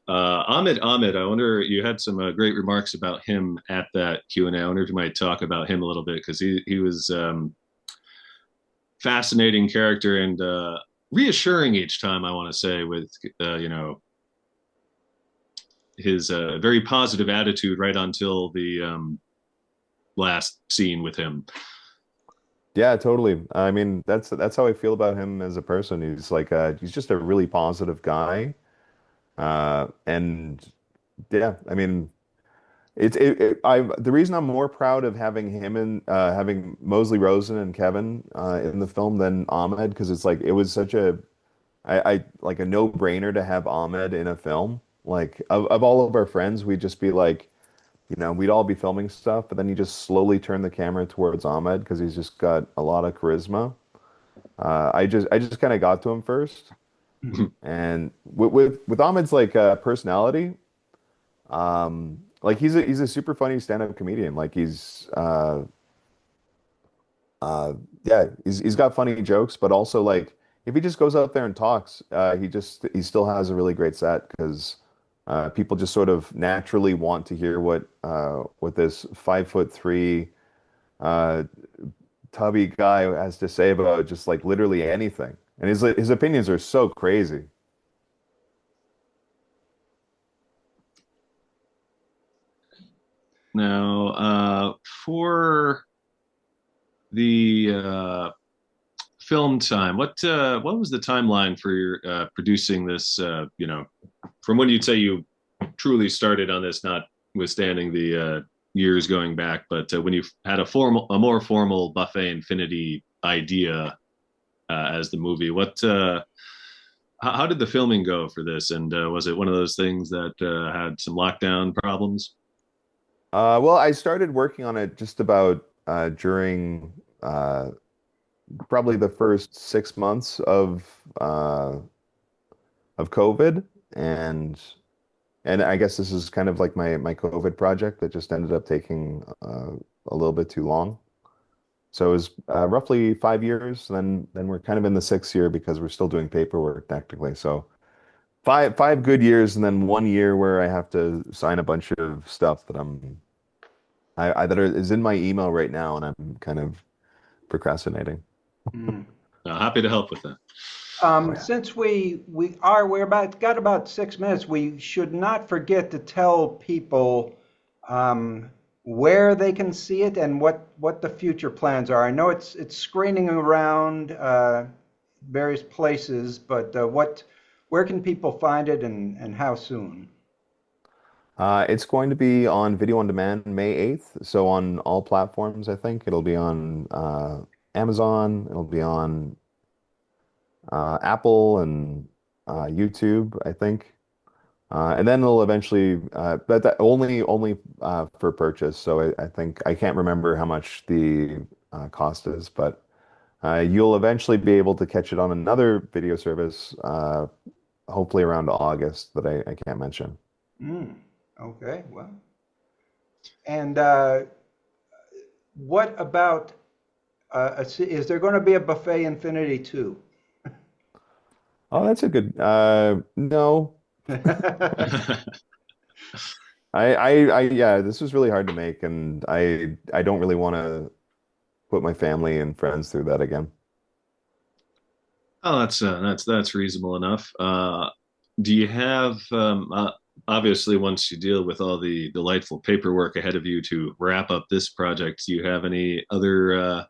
Ahmed Ahmed, I wonder, you had some great remarks about him at that Q&A. I wonder if you might talk about him a little bit because he was fascinating character and reassuring each time. I want to say with his very positive attitude right until the last scene with him. Yeah, totally. I mean, that's how I feel about him as a person. He's like he's just a really positive guy. And yeah, I mean, I the reason I'm more proud of having him and having Mosley Rosen and Kevin in the film than Ahmed because it's like it was such a I like a no-brainer to have Ahmed in a film. Like of all of our friends, we'd just be like, we'd all be filming stuff, but then you just slowly turn the camera towards Ahmed because he's just got a lot of charisma. I just kind of got to him first, and with Ahmed's like personality, like he's a super funny stand-up comedian. Like yeah, he's got funny jokes, but also like if he just goes out there and talks, he still has a really great set because people just sort of naturally want to hear what this 5'3" uh, tubby guy has to say about just like literally anything, and his opinions are so crazy. Now, for the film time, what was the timeline for your producing this? From when you'd say you truly started on this, notwithstanding the years going back, but when you had a more formal Buffet Infinity idea as the movie, how did the filming go for this? And was it one of those things that had some lockdown problems? Well, I started working on it just about during probably the first 6 months of COVID, and I guess this is kind of like my COVID project that just ended up taking a little bit too long. So it was roughly 5 years, and then we're kind of in the sixth year because we're still doing paperwork technically. So five good years, and then 1 year where I have to sign a bunch of stuff that is in my email right now, and I'm kind of procrastinating. Mm. Happy to help with that. Oh, yeah. Since we're got about 6 minutes, we should not forget to tell people where they can see it and what the future plans are. I know it's screening around various places, but where can people find it and how soon? It's going to be on video on demand May 8th. So on all platforms, I think it'll be on Amazon, it'll be on Apple and YouTube, I think. And then it'll eventually, but that only for purchase. So I think I can't remember how much the cost is, but you'll eventually be able to catch it on another video service, hopefully around August that I can't mention. Mm. Okay, well, and what about is there going to be a Buffet Infinity too? Oh, that's a good. No, yeah, this was really hard to make, and I don't really want to put my family and friends through that again. Oh, that's reasonable enough. Do you have obviously once you deal with all the delightful paperwork ahead of you to wrap up this project, do you have any other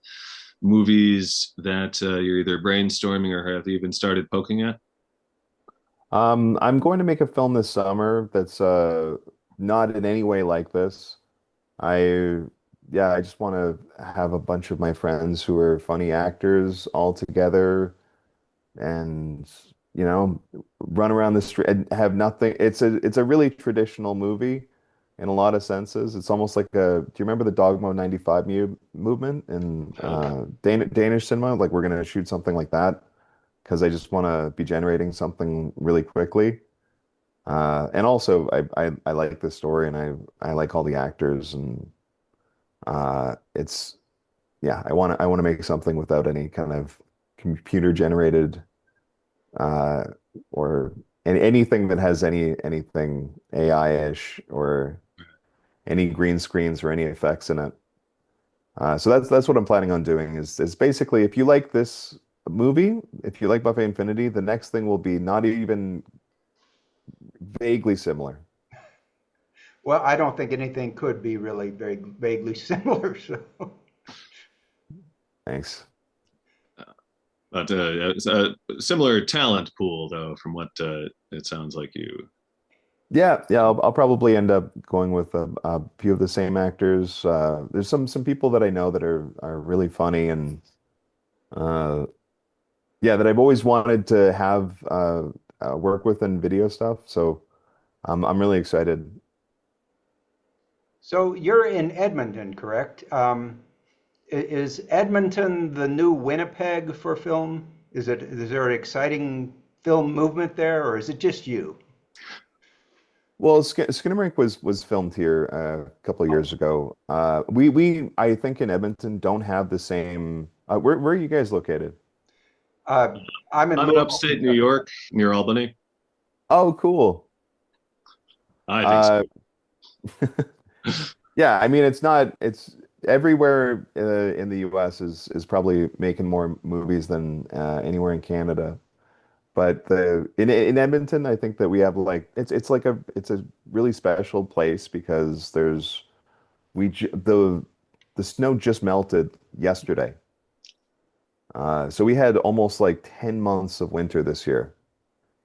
movies that you're either brainstorming or have even started poking at? I'm going to make a film this summer that's not in any way like this. I Yeah, I just want to have a bunch of my friends who are funny actors all together and run around the street and have nothing. It's a really traditional movie in a lot of senses. It's almost like do you remember the Dogma 95 movement in Danish cinema? Like we're gonna shoot something like that because I just want to be generating something really quickly. And also I like the story and I like all the actors and it's yeah, I want to make something without any kind of computer generated uh, or anything that has anything AI-ish or any green screens or any effects in it. So that's what I'm planning on doing is basically if you like this movie, if you like Buffet Infinity, the next thing will be not even vaguely similar. Well, I don't think anything could be really very vaguely similar. So, Thanks. But it's a similar talent pool, though, from what it sounds like you. Yeah. I'll probably end up going with a few of the same actors. There's some people that I know that are really funny and uh, yeah, that I've always wanted to have work with in video stuff. So I'm really excited. So you're in Edmonton, correct? Is Edmonton the new Winnipeg for film? Is there an exciting film movement there, or is it just you? Well, Skinamarink was filmed here a couple of years ago. We I think in Edmonton don't have the same. Where are you guys located? Uh, I'm in I'm in upstate New York, near Albany. Oh, cool. I think so. Yeah, I mean it's everywhere in the US is probably making more movies than anywhere in Canada. But in Edmonton, I think that we have like it's a really special place because the snow just melted yesterday. So we had almost like 10 months of winter this year.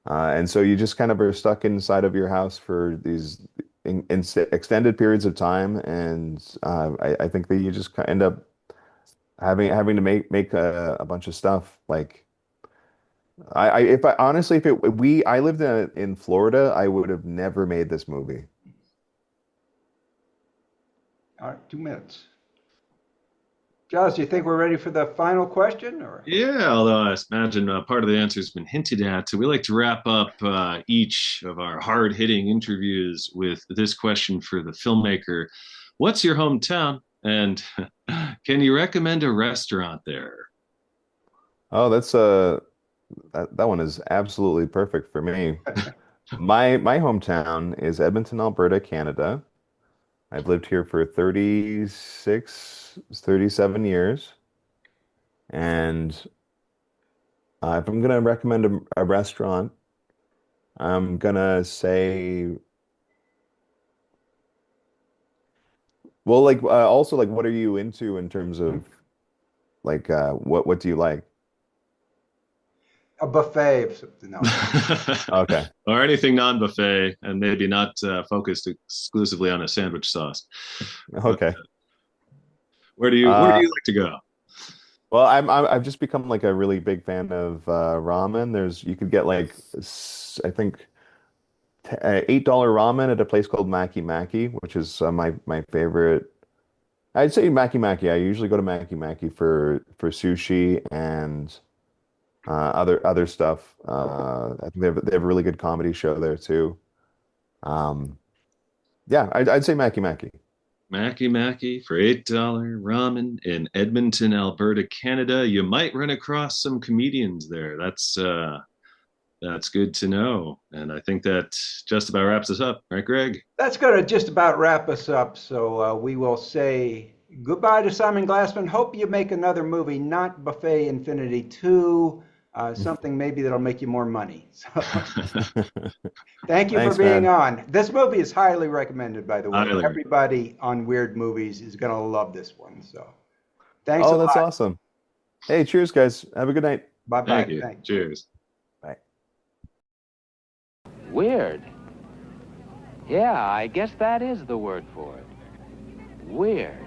And so you just kind of are stuck inside of your house for these extended periods of time, and I think that you just end up having to make a bunch of stuff. Like if I honestly, if it we I lived in Florida, I would have never made this movie. All right, 2 minutes. Giles, do you think we're ready for the final question? Or Yeah, although I imagine part of the answer has been hinted at. So we like to wrap up each of our hard-hitting interviews with this question for the filmmaker. What's your hometown? And can you recommend a restaurant there? Oh, that one is absolutely perfect for me. My hometown is Edmonton, Alberta, Canada. I've lived here for 37 years. And if I'm gonna recommend a restaurant, I'm gonna say, well, like also like, what are you into in terms of like what do you like? a buffet of something? No. Okay. Or anything non-buffet, and maybe not focused exclusively on a sandwich sauce. Okay. Where do you like to go? Well, I've just become like a really big fan of ramen. You could get like I think $8 ramen at a place called Maki Maki, which is my favorite. I'd say Maki Maki. I usually go to Maki Maki for sushi and other stuff. I think they have a really good comedy show there too. Um, yeah, I'd say Maki Maki. Maki Maki for $8 ramen in Edmonton, Alberta, Canada. You might run across some comedians there. That's good to know. And I think that just about wraps us up, right, Greg? That's going to just about wrap us up. So we will say goodbye to Simon Glassman. Hope you make another movie, not Buffet Infinity 2, something maybe that'll make you more money. So thank you Thanks, for being man. on. This movie is highly recommended, by the way. Highly. Everybody on Weird Movies is going to love this one. So thanks a Oh, that's lot. awesome. Hey, cheers, guys. Have a good night. Bye-bye. Thank you. Thanks. Cheers. Bye. Weird. Yeah, I guess that is the word for it. Weird.